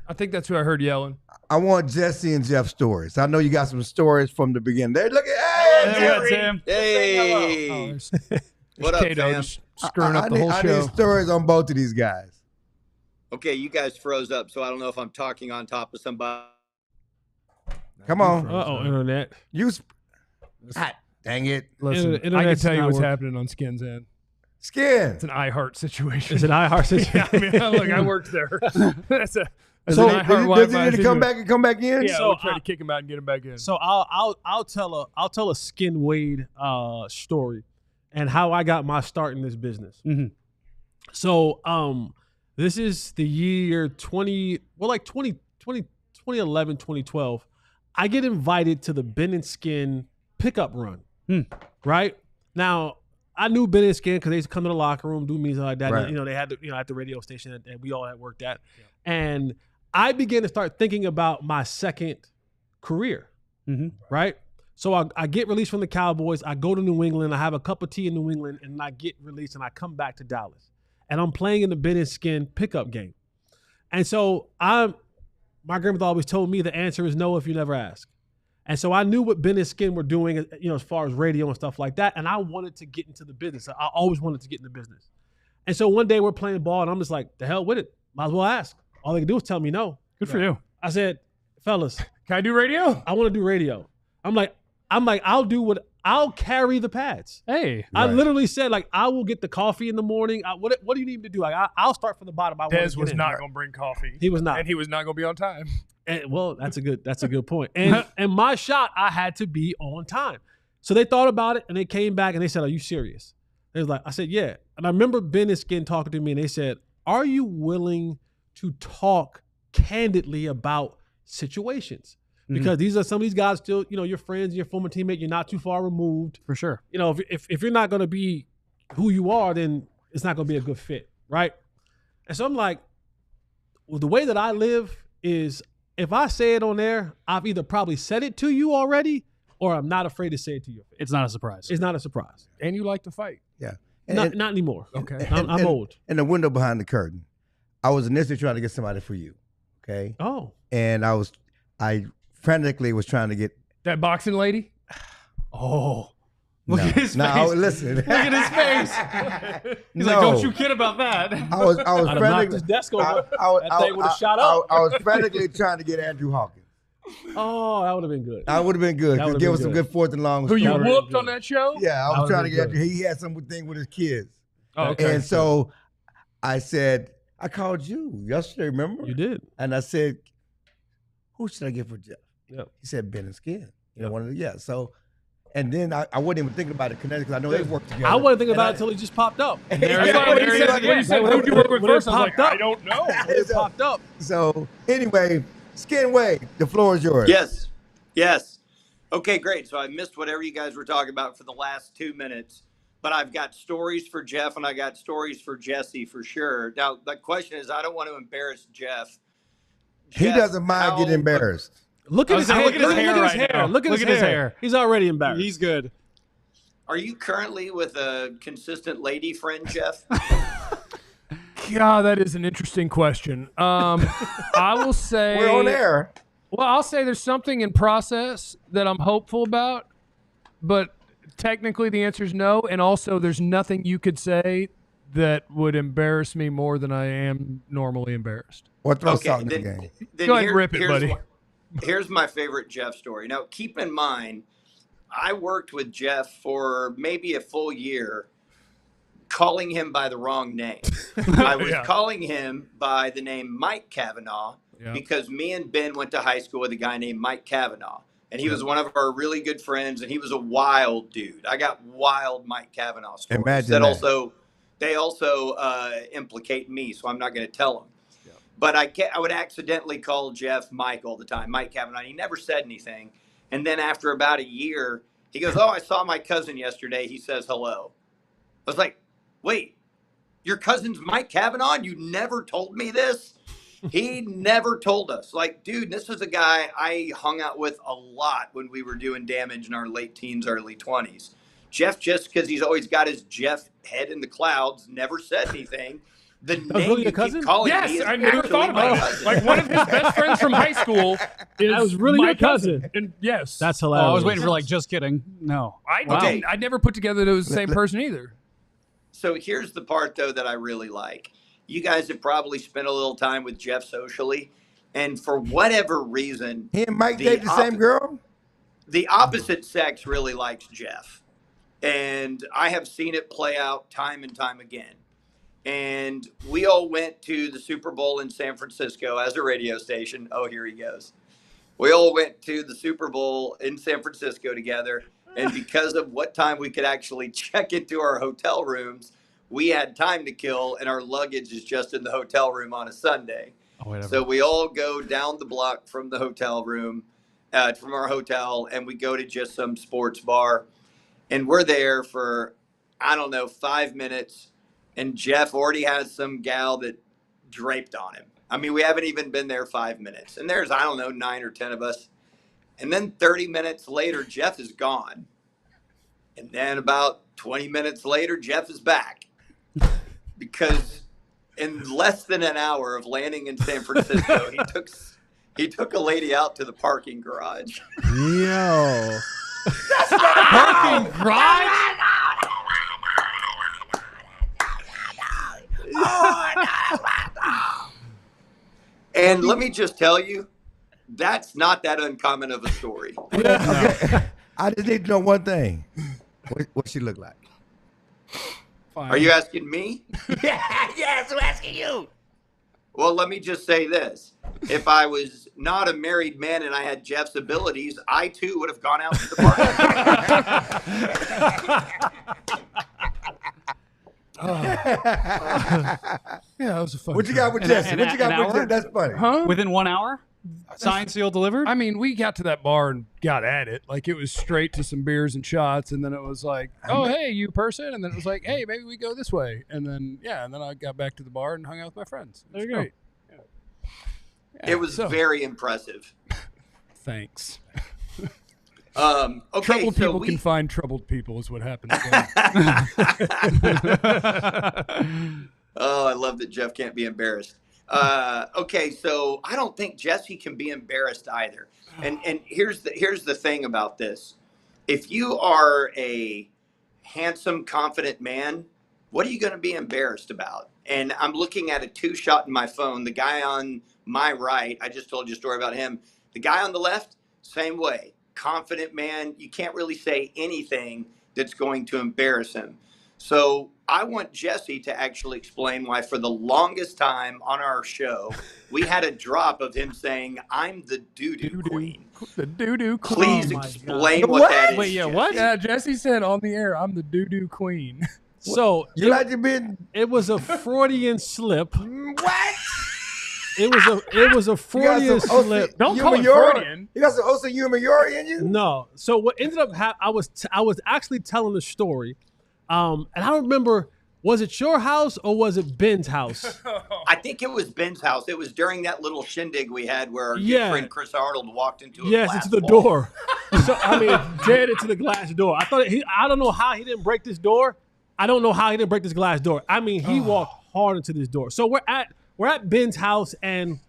I think that's who I heard yelling. I want Jesse and Jeff stories. I know you got some stories from the beginning. There, look at There we go, Tim. Hey, Oh, there's what up, Kato fam? just screwing up the need, whole I show. need stories on both of these guys. Okay, you guys froze up, so I don't know if I'm talking on top of somebody. Come on. Uh-oh, internet. God, dang it. Listen, I can Internet's tell you not what's working. happening on Skin's end. Skin. It's an iHeart situation. It's an iHeart situation. Yeah, I mean, look, I worked there. That's an So iHeart does he Wi-Fi need to come situation. back and come back in? Yeah, So we'll try I- to kick him out and get him back in. So I'll tell a Skin Wade story and how I got my start in this business. Mhm. So this is the year 2011, 2012. I get invited to the Ben and Skin pickup run. Right now, I knew Ben and Skin because they used to come to the locker room, do meetings like that. Right. And, they had at the radio station that we all had worked at, and I began to start thinking about my second career. Right. So I get released from the Cowboys. I go to New England. I have a cup of tea in New England, and I get released, and I come back to Dallas, and I'm playing in the Ben and Skin pickup game. And so my grandmother always told me the answer is no if you never ask. And so I knew what Ben and Skin were doing, as far as radio and stuff like that. And I wanted to get into the business. I always wanted to get in the business. And so one day we're playing ball, and I'm just like, the hell with it. Might as well ask. All they can do is tell me no. Good for you. I said, fellas, Can I do radio? I want to do radio. I'm like, I'll carry the pads. Hey. I literally said, like, I will get the coffee in the morning. What do you need me to do? Like, I'll start from the bottom. Dez was not going to bring coffee. He was not. And he was not going to be on time. And, well, that's a good point. And my shot, I had to be on time. So they thought about it, and they came back, and they said, are you serious? They was like, I said, yeah. And I remember Ben and Skin talking to me, and they said, are you willing to talk candidly about situations? Because these are some of these guys still, your friends, your former teammate, you're not too far removed. For sure. If you're not going to be who you are, then it's not going to be a good fit, right? And so I'm like, well, the way that I live is if I say it on there, I've either probably said it to you already or I'm not afraid to say it to your face. It's not a surprise. It's not a surprise. And you like to fight. Yeah. Not anymore. Okay. I'm old. And the window behind the curtain. I was initially trying to get somebody for you. Okay. Oh. And I frantically was trying to get. That boxing lady? Oh. Look at his face. No, listen. Look at his face. He's like, don't you kid about that. I was I'd have knocked frantically. this desk over. That thing would have shot up. I was frantically trying to get Andrew Hawkins. Oh, that would have been good. I would have been good. That Could would've give been us some good. good fourth and long. Who you stories. whooped on that show? Yeah, I That was trying to would've get. been He had something with his kids. Oh, okay. And so I said, I called you yesterday. Remember? You did. And I said, who should I get for Jeff? Yeah. He said Ben and Skin. So, and then I wasn't even thinking about it connected because I know they work together. I wasn't thinking And about it until he just popped up. That's why when you said, who'd you work with When it first, I was like, popped up. I don't know. It popped up. So anyway, Skin Way, the floor is yours. Yes. Okay, great. So I missed whatever you guys were talking about for the last 2 minutes, but I've got stories for Jeff and I got stories for Jesse for sure. Now, the question is, I don't want to embarrass Jeff. He Jeff, doesn't mind getting embarrassed. Look at his hair. Look at his hair right now. Look at his hair. He's already embarrassed. He's good. Are you currently with a consistent lady friend, Jeff? God, that is an interesting question. I will say We're on air. Well, I'll say there's something in process that I'm hopeful about, but technically the answer is no. And also, there's nothing you could say that would embarrass me more than I am normally embarrassed. Or throw Okay, salt in the game. then Go ahead and rip it, here's buddy. Here's my favorite Jeff story. Now, keep in mind, I worked with Jeff for maybe a full year, calling him by the wrong name. I was Yeah. calling him by the name Mike Kavanaugh because me and Ben went to high school with a guy named Mike Kavanaugh. And he was one of our really good friends, and he was a wild dude. I got wild Mike Kavanaugh stories Imagine that that. they also implicate me, so I'm not going to tell them. But I would accidentally call Jeff Mike all the time, Mike Kavanaugh. He never said anything. And then after about a year, he goes, oh, I saw my cousin yesterday. He says hello. I was like, wait, your cousin's Mike Kavanaugh? And you never told me this? He never told us. Like, dude, this is a guy I hung out with a lot when we were doing damage in our late teens, early 20s. Jeff, just because he's always got his Jeff head in the clouds, never said anything. The name really you your cousin? keep calling me Yes, is I never actually thought my about it. cousin. Like one of his best friends from high school is That was really my your cousin. And yes, That's Oh, hilarious. I was waiting for just kidding. No. I never put together that it was the same person either. So here's the part, though, that I really like. You guys have probably spent a little time with Jeff socially, and for whatever reason, He and Mike date the same girl? the opposite sex really likes Jeff. And I have seen it play out time and time again. And we all went to the Super Bowl in San Francisco as a radio station. Oh, here he goes. We all went to the Super Bowl in San Francisco together. And because of what time we could actually check into our hotel rooms, we had time to kill, and our luggage is just in the hotel room on a Sunday. So we all go down the block from the hotel room, from our hotel, and we go to just some sports bar. And we're there for, 5 minutes. And Jeff already has some gal that draped on him. I mean, we haven't even been there 5 minutes. And there's, 9 or 10 of us. And then 30 minutes later, Jeff is gone. And then about 20 minutes later, Jeff is back. Because in less than an hour of landing in San Francisco, he took a lady out to the parking garage. Yo. Parking garage? And let me just tell you, that's not that uncommon of a story. Okay. I just need to know one thing. What she look like? Fine. Are you asking me? Yes, I'm asking you. Well, let me just say this. If I was not a married man and I had Jeff's abilities, I too would have gone out to the party. Yeah, that was a fun. What you got with Jesse? What you got with Jesse? That's funny. Huh? Within 1 hour, signed, sealed, delivered. I mean, we got to that bar and got at it. Like, it was straight to some beers and shots, and then it was like, oh, hey, you person. And then it was like, hey, maybe we go this way. And then, and then I got back to the bar and hung out with my friends. There you go. Yeah. It was very impressive. Thanks. Okay, Troubled so people can find troubled people is what happens. Oh, I love that Jeff can't be embarrassed. Okay, so I don't think Jesse can be embarrassed either. And here's the thing about this. If you are a handsome, confident man, what are you going to be embarrassed about? And I'm looking at a 2-shot in my phone. The guy on my right, I just told you a story about him. The guy on the left, same way. Confident man. You can't really say anything that's going to embarrass him. So I want Jesse to actually explain why for the longest time on our show, we had a drop of him saying, I'm the doo-doo queen. The doo-doo queen. Please explain what that is. Wait, yeah, what? Yeah, Jesse said on the air, I'm the doo-doo queen. So You like to be? it was a Freudian slip. What? It was a Freudian slip. Don't call it Freudian. You got some Osa Umayori in you? No. So what ended up I was actually telling the story, and I don't remember, was it your house or was it Ben's house? I think it was Ben's house. It was during that little shindig we had where our good friend Chris Arnold walked into a glass into the wall. door. So I mean, dead into the glass door. I don't know how he didn't break this door. I don't know how he didn't break this glass door. I mean, he walked hard into this door. So we're at Ben's house, and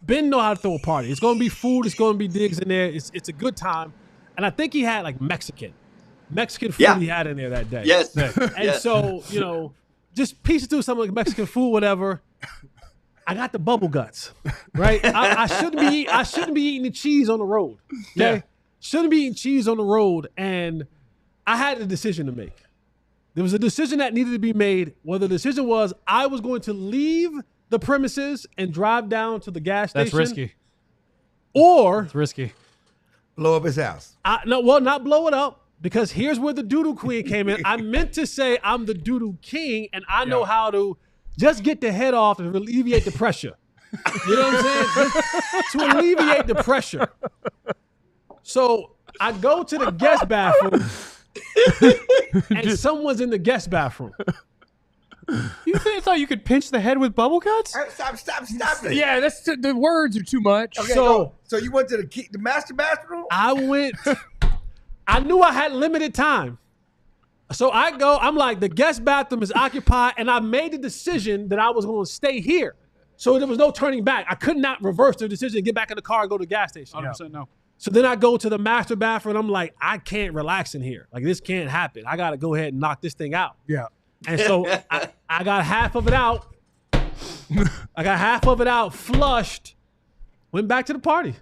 Ben know how to throw a party. It's gonna be food. It's gonna be digs in there. It's a good time, and I think he had like Mexican food he had in there that day. Yes. And so just pieces through some like Mexican food, whatever. I got the bubble guts, right? I shouldn't be eating the cheese on the road. Okay, shouldn't be eating cheese on the road, and I had a decision to make. There was a decision that needed to be made. Whether the decision was I was going to leave the premises and drive down to the gas station. That's risky. Or It's risky. Blow up his house. not blow it up, because here's where the doodoo queen came in. I meant to say I'm the doodoo king, and I know how to just get the head off and alleviate the pressure. You know what I'm saying? To alleviate the pressure. So I go to the guest bathroom. And someone's in the guest bathroom. You thought you could pinch the head with bubble guts? Stop it. Yeah, the words are too much. Okay, So you went to the master bathroom? I knew I had limited time. So I go, I'm like, the guest bathroom is occupied, and I made the decision that I was going to stay here. So there was no turning back. I could not reverse the decision, get back in the car and go to the gas station. 100% no. So then I go to the master bathroom, and I'm like, I can't relax in here. Like, this can't happen. I got to go ahead and knock this thing out. Yeah. And so I got half of it out. Flushed, went back to the party.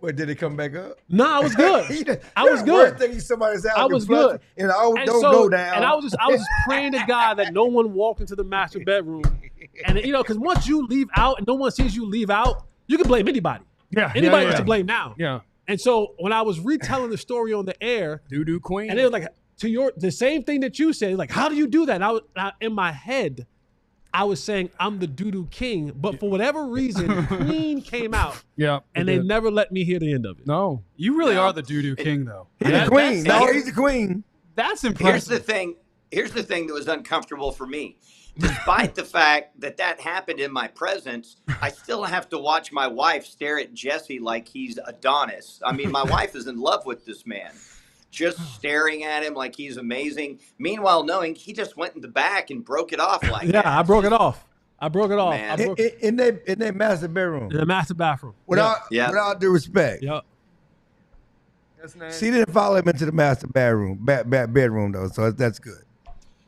Wait, did it come back up? No, I was good. I was good. Worst thing somebody's out. I was good. And don't go down. And I was just praying to God that no one walked into the master bedroom. And because once you leave out and no one sees you leave out, you can blame anybody. Yeah. Anybody is to blame now. Yeah. And so when I was retelling the story on the air, Doo-doo queen. and it was like the same thing that you said, like, how do you do that? And in my head, I was saying I'm the doo-doo king, but for whatever reason, queen came out. Yeah. And they never let me hear the end of it. No. You really are the doo-doo king, though. He's the queen. No, he's the queen. That's impressive. Here's the thing that was uncomfortable for me. Despite the fact that happened in my presence, I still have to watch my wife stare at Jesse like he's Adonis. I mean, my wife is in love with this man, just staring at him like he's amazing. Meanwhile, knowing he just went in the back and broke it off like that. Yeah, I broke it off. Man. In their master bedroom. In the master bathroom. Without due respect. Yep. She didn't follow him into the master bedroom, bedroom though, so that's good.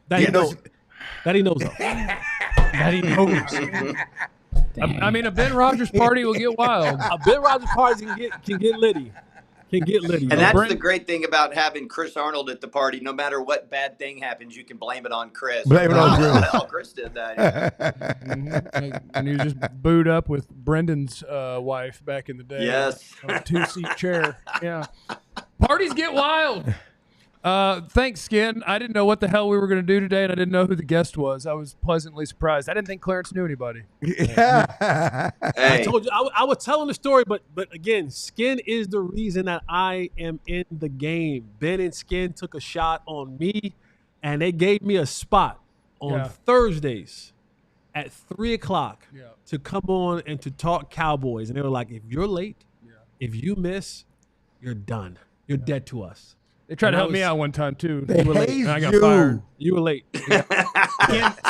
That he knows of. That he knows. I mean, a Ben Rogers party will get wild. A Ben Rogers party can get litty. Can get litty. And that's the great thing about having Chris Arnold at the party. No matter what bad thing happens, you can blame it on Chris. Blame it on Chris. Well, Chris did that. And you just booed up with Brendan's wife back in the day. Yes. On a 2-seat chair. Yeah. Parties get wild. Thanks, Skin. I didn't know what the hell we were going to do today, and I didn't know who the guest was. I was pleasantly surprised. I didn't think Clarence knew anybody. I told you I was telling the story, but again, Skin is the reason that I am in the game. Ben and Skin took a shot on me, and they gave me a spot on Thursdays at 3:00 to come on and to talk Cowboys. And they were like, if you're late, if you miss, you're done. You're dead to us. They tried to help me out one time, too. They You were late, hazed and I got you. fired. You were late.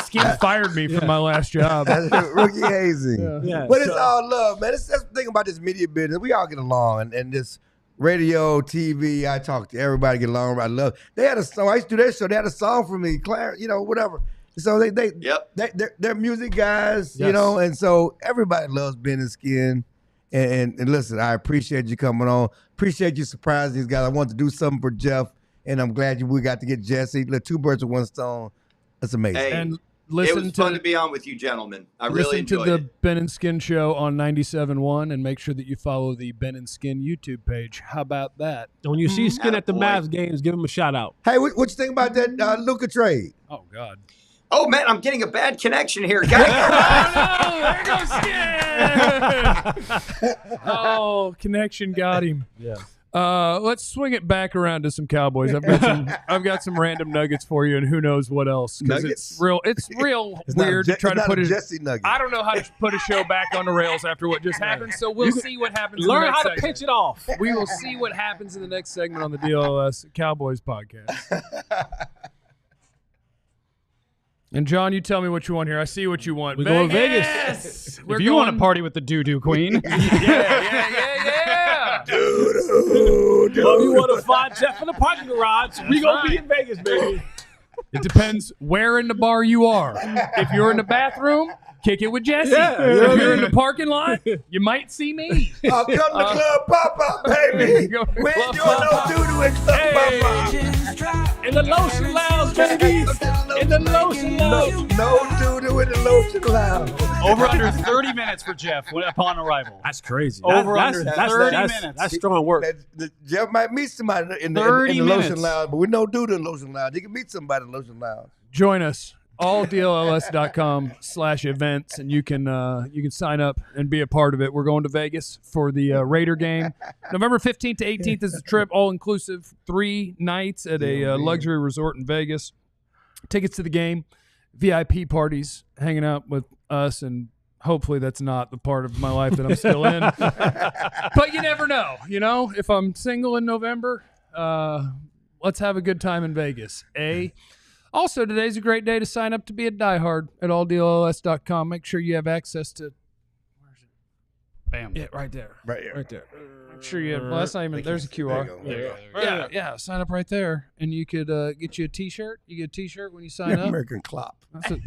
Skin fired me from my last job. That's rookie hazing. Yeah, But it's all love, man. That's the thing about this media business. We all get along, and this radio, TV, I talk to everybody, get along. I love. They had a song. I used to do their show. They had a song for me, Clarence, whatever. So they're music guys, and so everybody loves Ben and Skin. And listen, I appreciate you coming on. Appreciate you surprising these guys. I wanted to do something for Jeff, and I'm glad we got to get Jesse. Look, 2 birds with 1 stone. That's amazing. Hey, And it was fun to be on with you, gentlemen. I really enjoyed listen to the it. Ben and Skin show on 97.1, and make sure that you follow the Ben and Skin YouTube page. How about that? When you see Skin at the Attaboy. Mavs games, give him a shout out. Hey, what you think about that Luka trade? Oh, God. Oh, man, I'm getting a bad connection here. Oh, no, there goes Skin. Oh, connection got him. Yeah. Let's swing it back around to some Cowboys. I've got some random nuggets for you, and who knows what else. Nuggets? It's real weird to try to put it. Jesse nugget. I don't know how to put a show back on the rails after what just happened, so we'll see what happens. in the Learn next how to segment. pitch it off. We will see what happens in the next segment on the DLLS Cowboys podcast. And John, you tell me what you want here. I see what you want. We're going Vegas. If you want to party with the doo-doo queen, yeah. Well, if you want to find Jeff in the parking garage, we going to be in Vegas, baby. It depends where in the bar you are. If you're in the bathroom, kick it with Jesse. If you're in the parking lot, you might see me. Come to Club Pop-Up, baby. Go to We ain't Club doing no doo-doo in Club Pop-Up. In the lotion lounge, baby. In the lotion lounge. No doo-doo in the lotion lounge. over under 30 minutes for Jeff upon arrival. That's crazy. Over under 30 minutes. That's strong work. Jeff might meet somebody in the 30 lotion minutes. lounge, but we don't do the lotion lounge. You can meet somebody in the lotion lounge. Join us. alldlls.com/events, and you can sign up and be a part of it. We're going to Vegas for the Raider game. November 15th to 18th is the trip, all-inclusive, 3 nights at a luxury resort in Vegas. Tickets to the game, VIP parties, hanging out with us, and hopefully that's not the part of my life that I'm still in. But you never know, if I'm single in November, let's have a good time in Vegas, Also, today's a great day to sign up to be a diehard at alldlls.com. Make sure you have access to. Where's it? Bam. Yeah, right there. Right here. Right there. Make sure you have. Well, that's not even. There's a QR. Yeah. Sign up right there, and you could get you a T-shirt. You get a T-shirt when you sign up. American Clop. That's a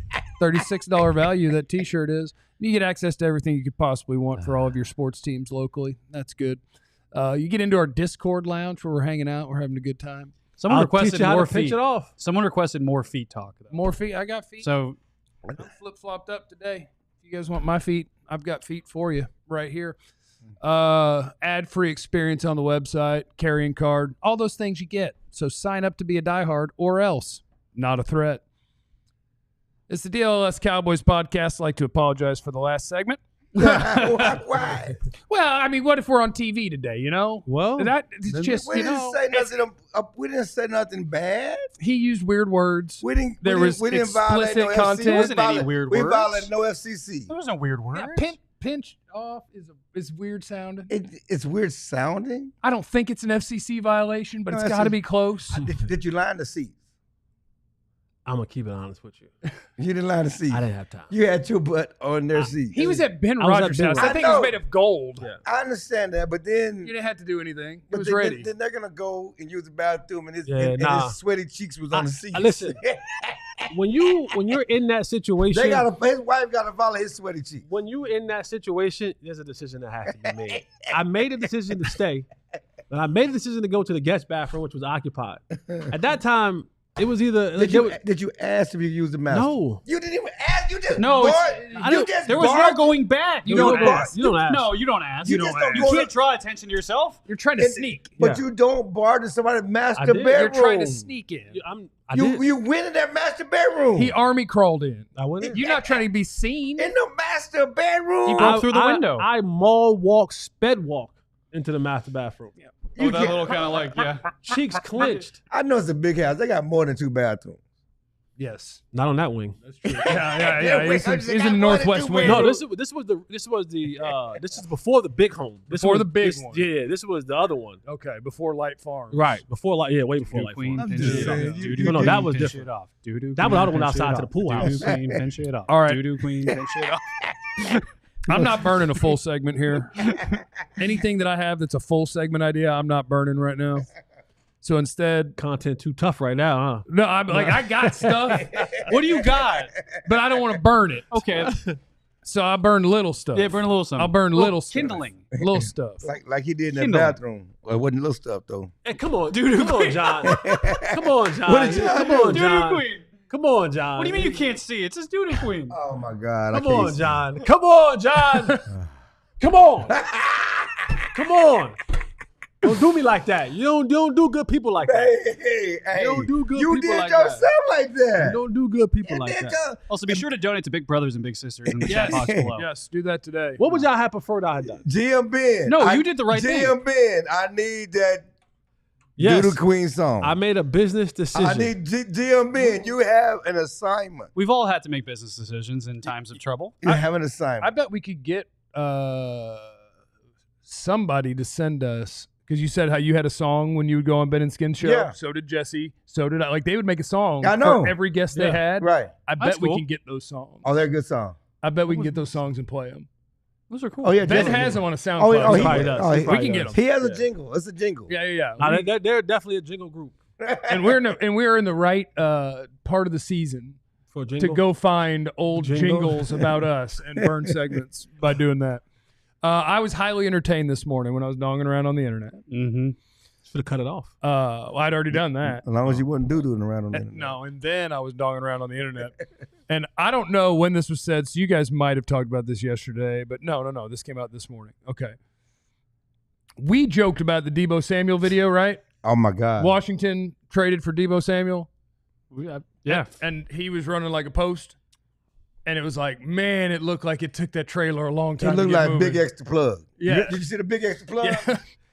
$36 value that T-shirt is. You get access to everything you could possibly want for all of your sports teams locally. That's good. You get into our Discord lounge where we're hanging out. We're having a good time. Someone I'll requested teach you how more to pitch feet. it off. Someone requested more feet talk. Though. More feet. I got feet. So I'm flip-flopped up today. If you guys want my feet, I've got feet for you right here. Ad-free experience on the website, carrying card, all those things you get. So sign up to be a diehard or else. Not a threat. It's the DLLS Cowboys podcast. I'd like to apologize for the last segment. Why? Well, I mean, what if we're on TV today, Well, it's just, We didn't say nothing. We didn't say nothing bad. he used weird words. We didn't. There was we didn't violate explicit no content. FCC. Wasn't any weird we words. violated no FCC. there wasn't weird words. Yeah, pinch off is weird sounding. It's weird sounding. I don't think it's an FCC violation, but No, it's that's got to a- be close. Did you line the seats? I'm going to keep it honest with you. You didn't line the seats. I didn't have time. You had your butt on their seat. He was at Ben I was at Rogers' Ben house. Rogers. That thing I was know. made of gold. Yeah. I understand that, but then You didn't have to do anything. It but was then, ready. Then they're gonna go and use the bathroom, and his, Yeah, and nah. his sweaty cheeks was on the seat. Listen, when you're in that situation, his wife got to follow his sweaty cheek. when you're in that situation, there's a decision that has to be made. I made a decision to stay, but I made a decision to go to the guest bathroom, which was occupied. At that time, it was either Did you ask if you used the master? no. You didn't even ask. You just No, there was no going back. You don't ask. You don't ask. No, you don't ask. You You just don't You go can't draw attention to yourself. You're trying to sneak. But Yeah. you don't barge in somebody's master did. bedroom. You're trying to sneak in. You went in that master bedroom. He army crawled in. I went in. You're not trying to be seen. in the master bedroom. He broke through the window. I mall walk, sped walk into the master bathroom. Oh, that little kind of like, yeah. Cheeks clenched. I know it's a big house. They got more than 2 bathrooms. Yes. Not on that wing. Yeah. wait, He's they in got the more than northwest 2 wing. No, bedrooms. this is before the big home. Before the big one. Yeah, this was the other one. Okay, before Light Farm. Right before way before Light Queen, Farm. pinch just it off. saying, Doo-doo No, queen, that was pinch different. it off. Doo-doo That was the other queen, one pinch outside it to the off. pool house. Doo-doo queen, pinch it off. All right. Doo-doo queen, pinch it off. I'm not burning a full segment here. Anything that I have that's a full segment idea, I'm not burning right now. So instead, Content too tough right now, huh? no, I'm like, I got stuff, What do you got? but I don't want to burn it. Okay. So I burn little stuff. Yeah, burn a little something. I'll burn little stuff. kindling. Little stuff. Like he did in that Kindle. bathroom. Well, it wasn't little stuff though. Hey, come on, dude. Come on, John. Come on, John. What did John Come do? on, Doo-doo John. queen. Come on, John. What do you mean you can't see? It's his doo-doo queen. Oh my God! Come on, John. Come on, John. Come on. Come on. Don't do me like that. You don't do good people like that. Hey, You don't do good you people did like yourself that. like that. You don't do good people You like did that. your- Also, be sure to donate to Big Brothers and Big Sisters in the Yes. chat box below. Yes, do that today. What would y'all have preferred I had done? GM Ben. No, you did the right thing. GM Ben, I need that Yes. Doodle Queen song. I made a business decision. I need GM Ben. You have an assignment. We've all had to make business decisions in times of trouble. You have an assignment. I bet we could get somebody to send us, because you said how you had a song when you would go on Ben and Skin show. Yeah. So did Jesse. So did I. Like they would make a song I know. for every guest they Yeah. had. Right. I That's bet we cool. can get those songs. Oh, they're a good song. I bet we can get those songs and play them. Those are cool. Oh yeah, Ben Jesse. has them on a SoundCloud. Oh, he probably does. oh, He he- we can get them. He has a jingle. It's a jingle. Yeah. Nah, they're definitely a jingle group And we're in the right part of the season for a jingle. to go find old Jingle. jingles about us and burn segments by doing that. I was highly entertained this morning when I was donging around on the internet. Mm-hmm. Should have cut it off. Well, I'd already done that. As long as you wasn't doo-dooing around on the internet. No, and then I was donging around on the internet. And I don't know when this was said, so you guys might have talked about this yesterday, but no, this came out this morning. Okay. We joked about the Deebo Samuel video, right? Oh my God. Washington traded for Deebo Samuel. Yeah. And he was running like a post. And it was like, man, it looked like it took that trailer a long It time. looked to get like moving. Big Extra Plug. Yeah. Did you see the Big Extra Plug? Yeah.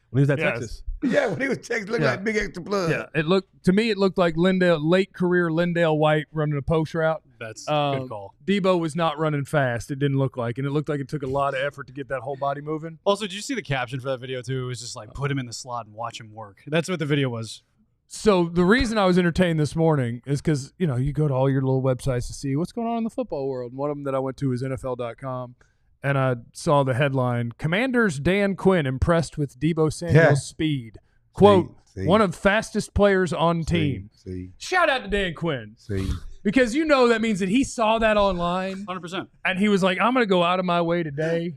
When he was at Yes. Texas. Yeah, when he was texting, looked Yeah. like Big Extra Plug. Yeah. It looked like late career Lindale White running a post route. That's a good call. Debo was not running fast. It didn't look like, and it looked like it took a lot of effort to get that whole body moving. Also, did you see the caption for that video too? It was just like, put him in the slot and watch him work. That's what the video was. So the reason I was entertained this morning is because, you go to all your little websites to see what's going on in the football world. And one of them that I went to is NFL.com. And I saw the headline, Commanders Dan Quinn impressed with Deebo Samuel's Yeah. speed. Quote, See. one of fastest players on team. See. Shout out to Dan Quinn. See. Because that means that he saw that online 100%. and he was like, I'm going to go out of my way today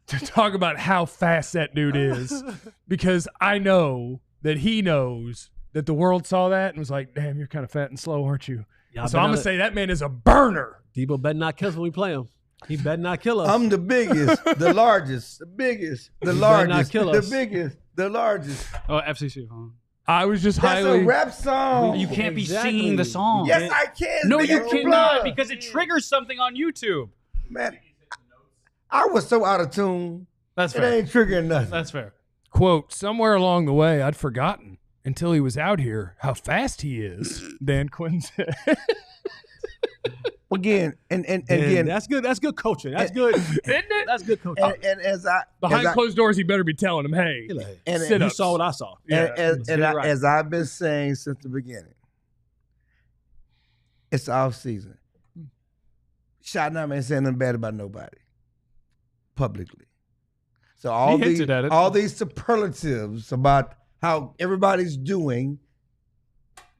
to talk about how fast that dude is. Because I know that he knows that the world saw that and was like, damn, you're kind of fat and slow, aren't you? Y'all So I'm going to say that man is a burner. Debo better not kill us when we play him. He better not kill us. I'm the biggest, the largest, the biggest, the better largest, not kill the us. biggest, the largest. Oh, FCC. Huh? I was just That's highly. a rap song. You can't Exactly. be singing the song. Yes, I can. No, Big you Extra cannot Plug. because it triggers something on YouTube. Man, I was so out of tune. That's It fair. ain't triggering nothing. That's fair. Quote, somewhere along the way, I'd forgotten until he was out here how fast he is, Dan Quinn said. Again, and And again, that's good. That's good coaching. That's good. Isn't it? That's good coaching. and as I Behind as I- closed doors, he better be telling him, hey, and, sit You ups. saw what I saw. Yeah, and, get it right. as I've been saying since the beginning, it's off season. Shot not man saying nothing bad about nobody publicly. So all He these hinted at it. all these superlatives about how everybody's doing,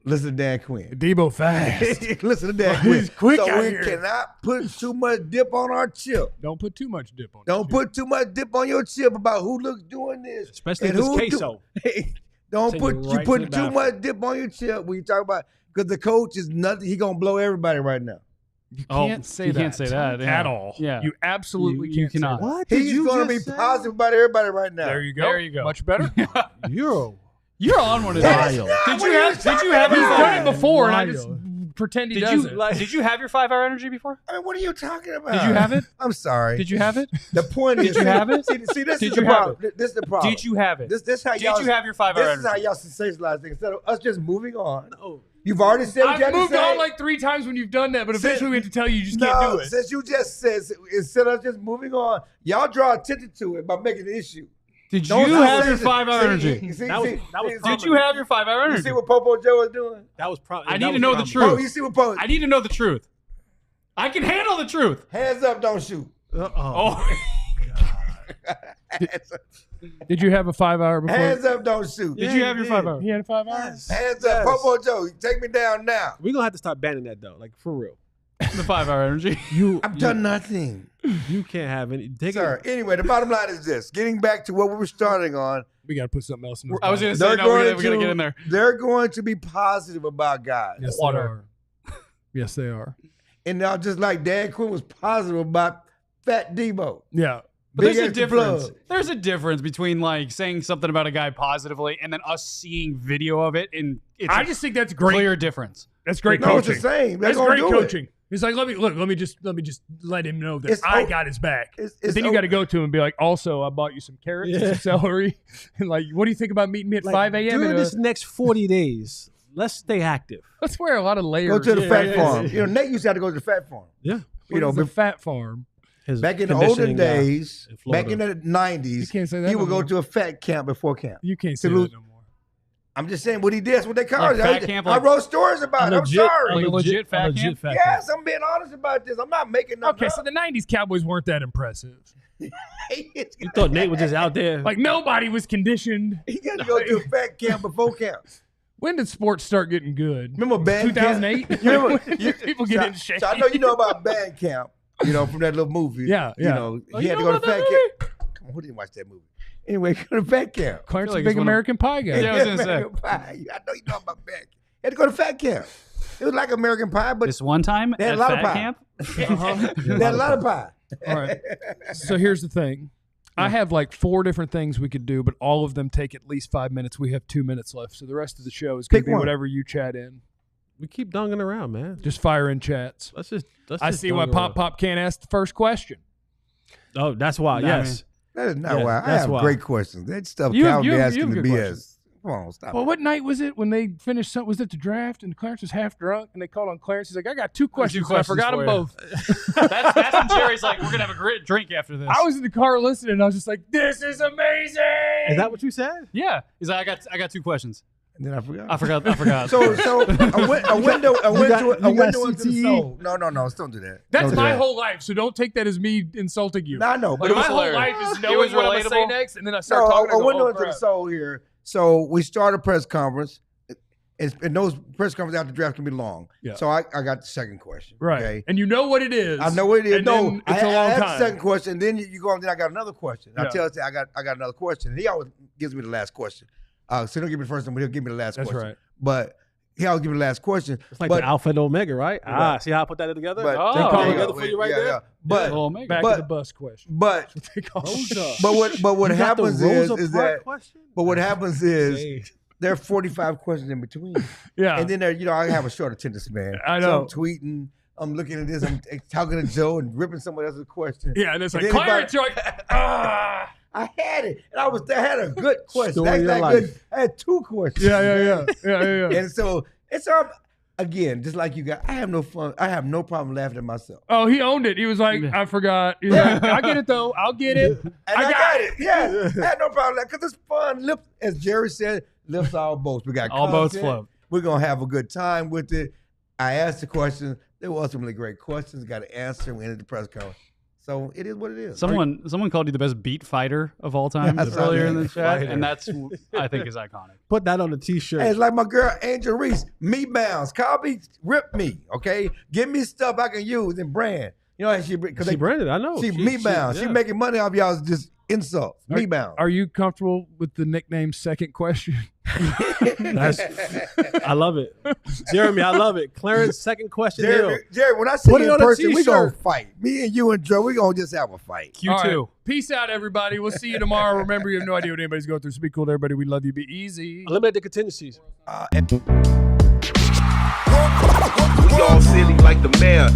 Listen to Dan Quinn. Deebo fast. Listen to Dan Quinn. He's quick so out we here. cannot put too much dip on our chip. Don't put too much dip on. Don't put too much dip on your chip about who looks doing this. Especially and if who it's queso. Don't Send put you you right to putting the too bathroom. much dip on your chip when you talk about because the coach is nothing. He gonna blow everybody right now. You Oh, can't say you that. can't say that, yeah. at all. Yeah. You absolutely You can't say cannot. that. What did He's you gonna be just say? positive about everybody right now. There you go. There you go. Much better. You're You're on one of That's those. not Did what you he have? was Did you talking have? He's your about. done it before, and I Wild. just pretend he Did does you? it. Did you have your 5-hour energy before? I mean, what are you talking about? Did you have it? I'm sorry. Did you have it? The point is, you have it? See, this Did is you the have problem. This is the problem. Did you have it? This how Did y'all. you have your 5-hour This is how energy? y'all sensationalize things instead of us just moving on. No. You've already said what you I've had to moved say. on like 3 times when you've done that, but Since- eventually we have to tell you just no, can't do it. Since you just said instead of just moving on, y'all draw attention to it by making an issue. Did Don't you say have your this. 5-hour See, energy? see, That was see, prominent. Did you have your 5-hour You energy? see what Popo Joe is doing? That was probably. I need to know the Oh, truth. you see what Popo? I need to know the truth. I can handle the truth. Hands up, don't shoot. Oh, Did you have a 5-hour before? Hands up, don't shoot. did you have your 5-hour? He had a 5 hours. Hands up, Popo Joe. Take me down now. We're gonna have to start banning that though, like for real. The 5-hour energy. I've done nothing. You can't have any. Take Sir, it. anyway, the bottom line is this. Getting back to what we were starting on, We got to put something else in this. I was bottle. going to say, they're no, we going got to get in there. They're going to be positive about guys. Yes, Water. they are. Yes, they are. And now just like Dan Quinn was positive about Fat Deebo. Yeah. But there's Big a extra difference. plug. There's a difference between like saying something about a guy positively and then us seeing video of it, and it's I a just think that's great. clear difference. That's great No, it's coaching. the same. They're That's gonna great do coaching. It. He's like, let me just let him know that It's I o- got his back. It's But then you o- got to go to him and be like, also, I bought you some carrots and some celery. And like, what do you think about meeting me at 5 a.m.? During this next 40 days, let's stay active. Let's wear a lot of layers. Go to the Yeah, fat yeah, farm. yeah. You know, Nate used to have to go to the fat farm. Yeah. You know, the fat farm. His back in the olden conditioning guy days, in back in Florida. the 90s, You can't say that he no would go more. to a fat camp before camp. You can't say To that lose- no more. I'm just saying what he did. That's what they call Like it. fat camp, I like- wrote stories about it. I'm sorry. Like a legit fat camp? Yes, I'm being honest about this. I'm not making nothing Okay, so the 90s Cowboys weren't that impressive. You thought Nate was just out there. Like, nobody was conditioned. He got to go to a fat camp before camp. When did sports start getting good? Remember band 2008? camp? You remember, When did people get in shape? So I know you know about band camp, you know, from that little movie. Yeah, You yeah. know, Oh, he you had to know go to about fat that camp. Come on, who didn't watch that movie? Anyway, go to fat camp. Clarence, like a it's big one of- American Pie guy. Yeah, I was gonna say. American Pie. I know you know about band camp. He had to go to fat camp. It was like American Pie, but This one time They had at a lot of fat pie. camp, they had a lot of pie. All right. So here's the thing. I have like 4 different things we could do, but all of them take at least 5 minutes. We have 2 minutes left. So the rest of the show is going Pick to be one. whatever you chat in. We keep donging around, man. Just fire in chats. Let's just I see why Pop can't ask the first question. Oh, that's why. Nah, Yes. That is not Yeah, why. I that's have why. great questions. That stuff You- Calvin you- be you asking have the good BS. questions. Come on, stop Well, it. what night was it when they finished something? Was it the draft and Clarence was half drunk and they called on Clarence? He's like, I got 2 questions. and I questions forgot for them you." both. that's when Jerry's like, "We're gonna have a great drink after this." I was in the car listening and I was just like, this is amazing. Is that what you said? yeah. He's like, I got 2 questions. And then I forgot. I forgot. So a window into the CTE? soul. No, don't do that. That's Don't do my that. whole life. So don't take that as me insulting you. No, I know, but Like, it my was whole hilarious. life is It knowing was what I'm going to say relatable. next, and then I start talking. a and I go, window oh, into the crap. soul here. So we start a press conference, and those press conferences after the draft can be long. Yeah. So I got the second question. Right. Okay. And you know what it is. I know what it is. And No, then it's a long I asked time. the second question, and then you go on. Then I got another question. Yeah. I tell you, I got another question. And he always gives me the last question. So he don't give me the first one, but he'll give me the last That's question. right. But he always give me the last question. It's like but, the Alpha and Omega, right? Ah, see how I put that together? But, Oh. They call there you together go. for you right there? But Little Omega. Back But- to the bus question. but They call it. but what You got happens the Rosa is Parks that question? but what happens is Hey. there are 45 questions in between. Yeah. And then there, I have a short attention span. I So know. I'm tweeting, I'm looking at this, I'm talking to Joe and ripping somebody else's question. Yeah, and it's like, And then Clarence, you're like, ah. I had it. And I had a good question. Story of your That's life. good. I had 2 questions. Yeah. And so it's all again, just like you got, I have no fun. I have no problem laughing at myself. Oh, he owned it. He was like, I forgot. He's like, I get it, though. I'll get it. And I got it. Yeah. I had no problem because it's fun. As Jerry said, lifts all boats. We got All boats content. float. We're going to have a good time with it. I asked the questions. They were ultimately great questions. Got an answer. We ended the press conference. So it is what it is. Someone called you the best beat fighter of all time That's earlier right. in the chat, Fighter. and that's I think is iconic. Put that on a T-shirt. Hey, it's like my girl Angel Reese, me bounce. Call me, rip me, okay? Give me stuff I can use and brand. You know, because she branded. I know. She me bounce. She yeah. making money off y'all's just insults. Me bounce. Are you comfortable with the nickname Second Question? I love it, Jeremy. I love it. Clarence, second question. Jerry, when I see Put you it in on a person, we gonna t-shirt. fight. Me and you and Joe, we gonna just have a fight. Q2. All right. Peace out, everybody. We'll see you tomorrow. Remember, you have no idea what anybody's going through. So be cool to everybody. We love you. Be easy. Eliminate the contingencies. We all silly like the mayor.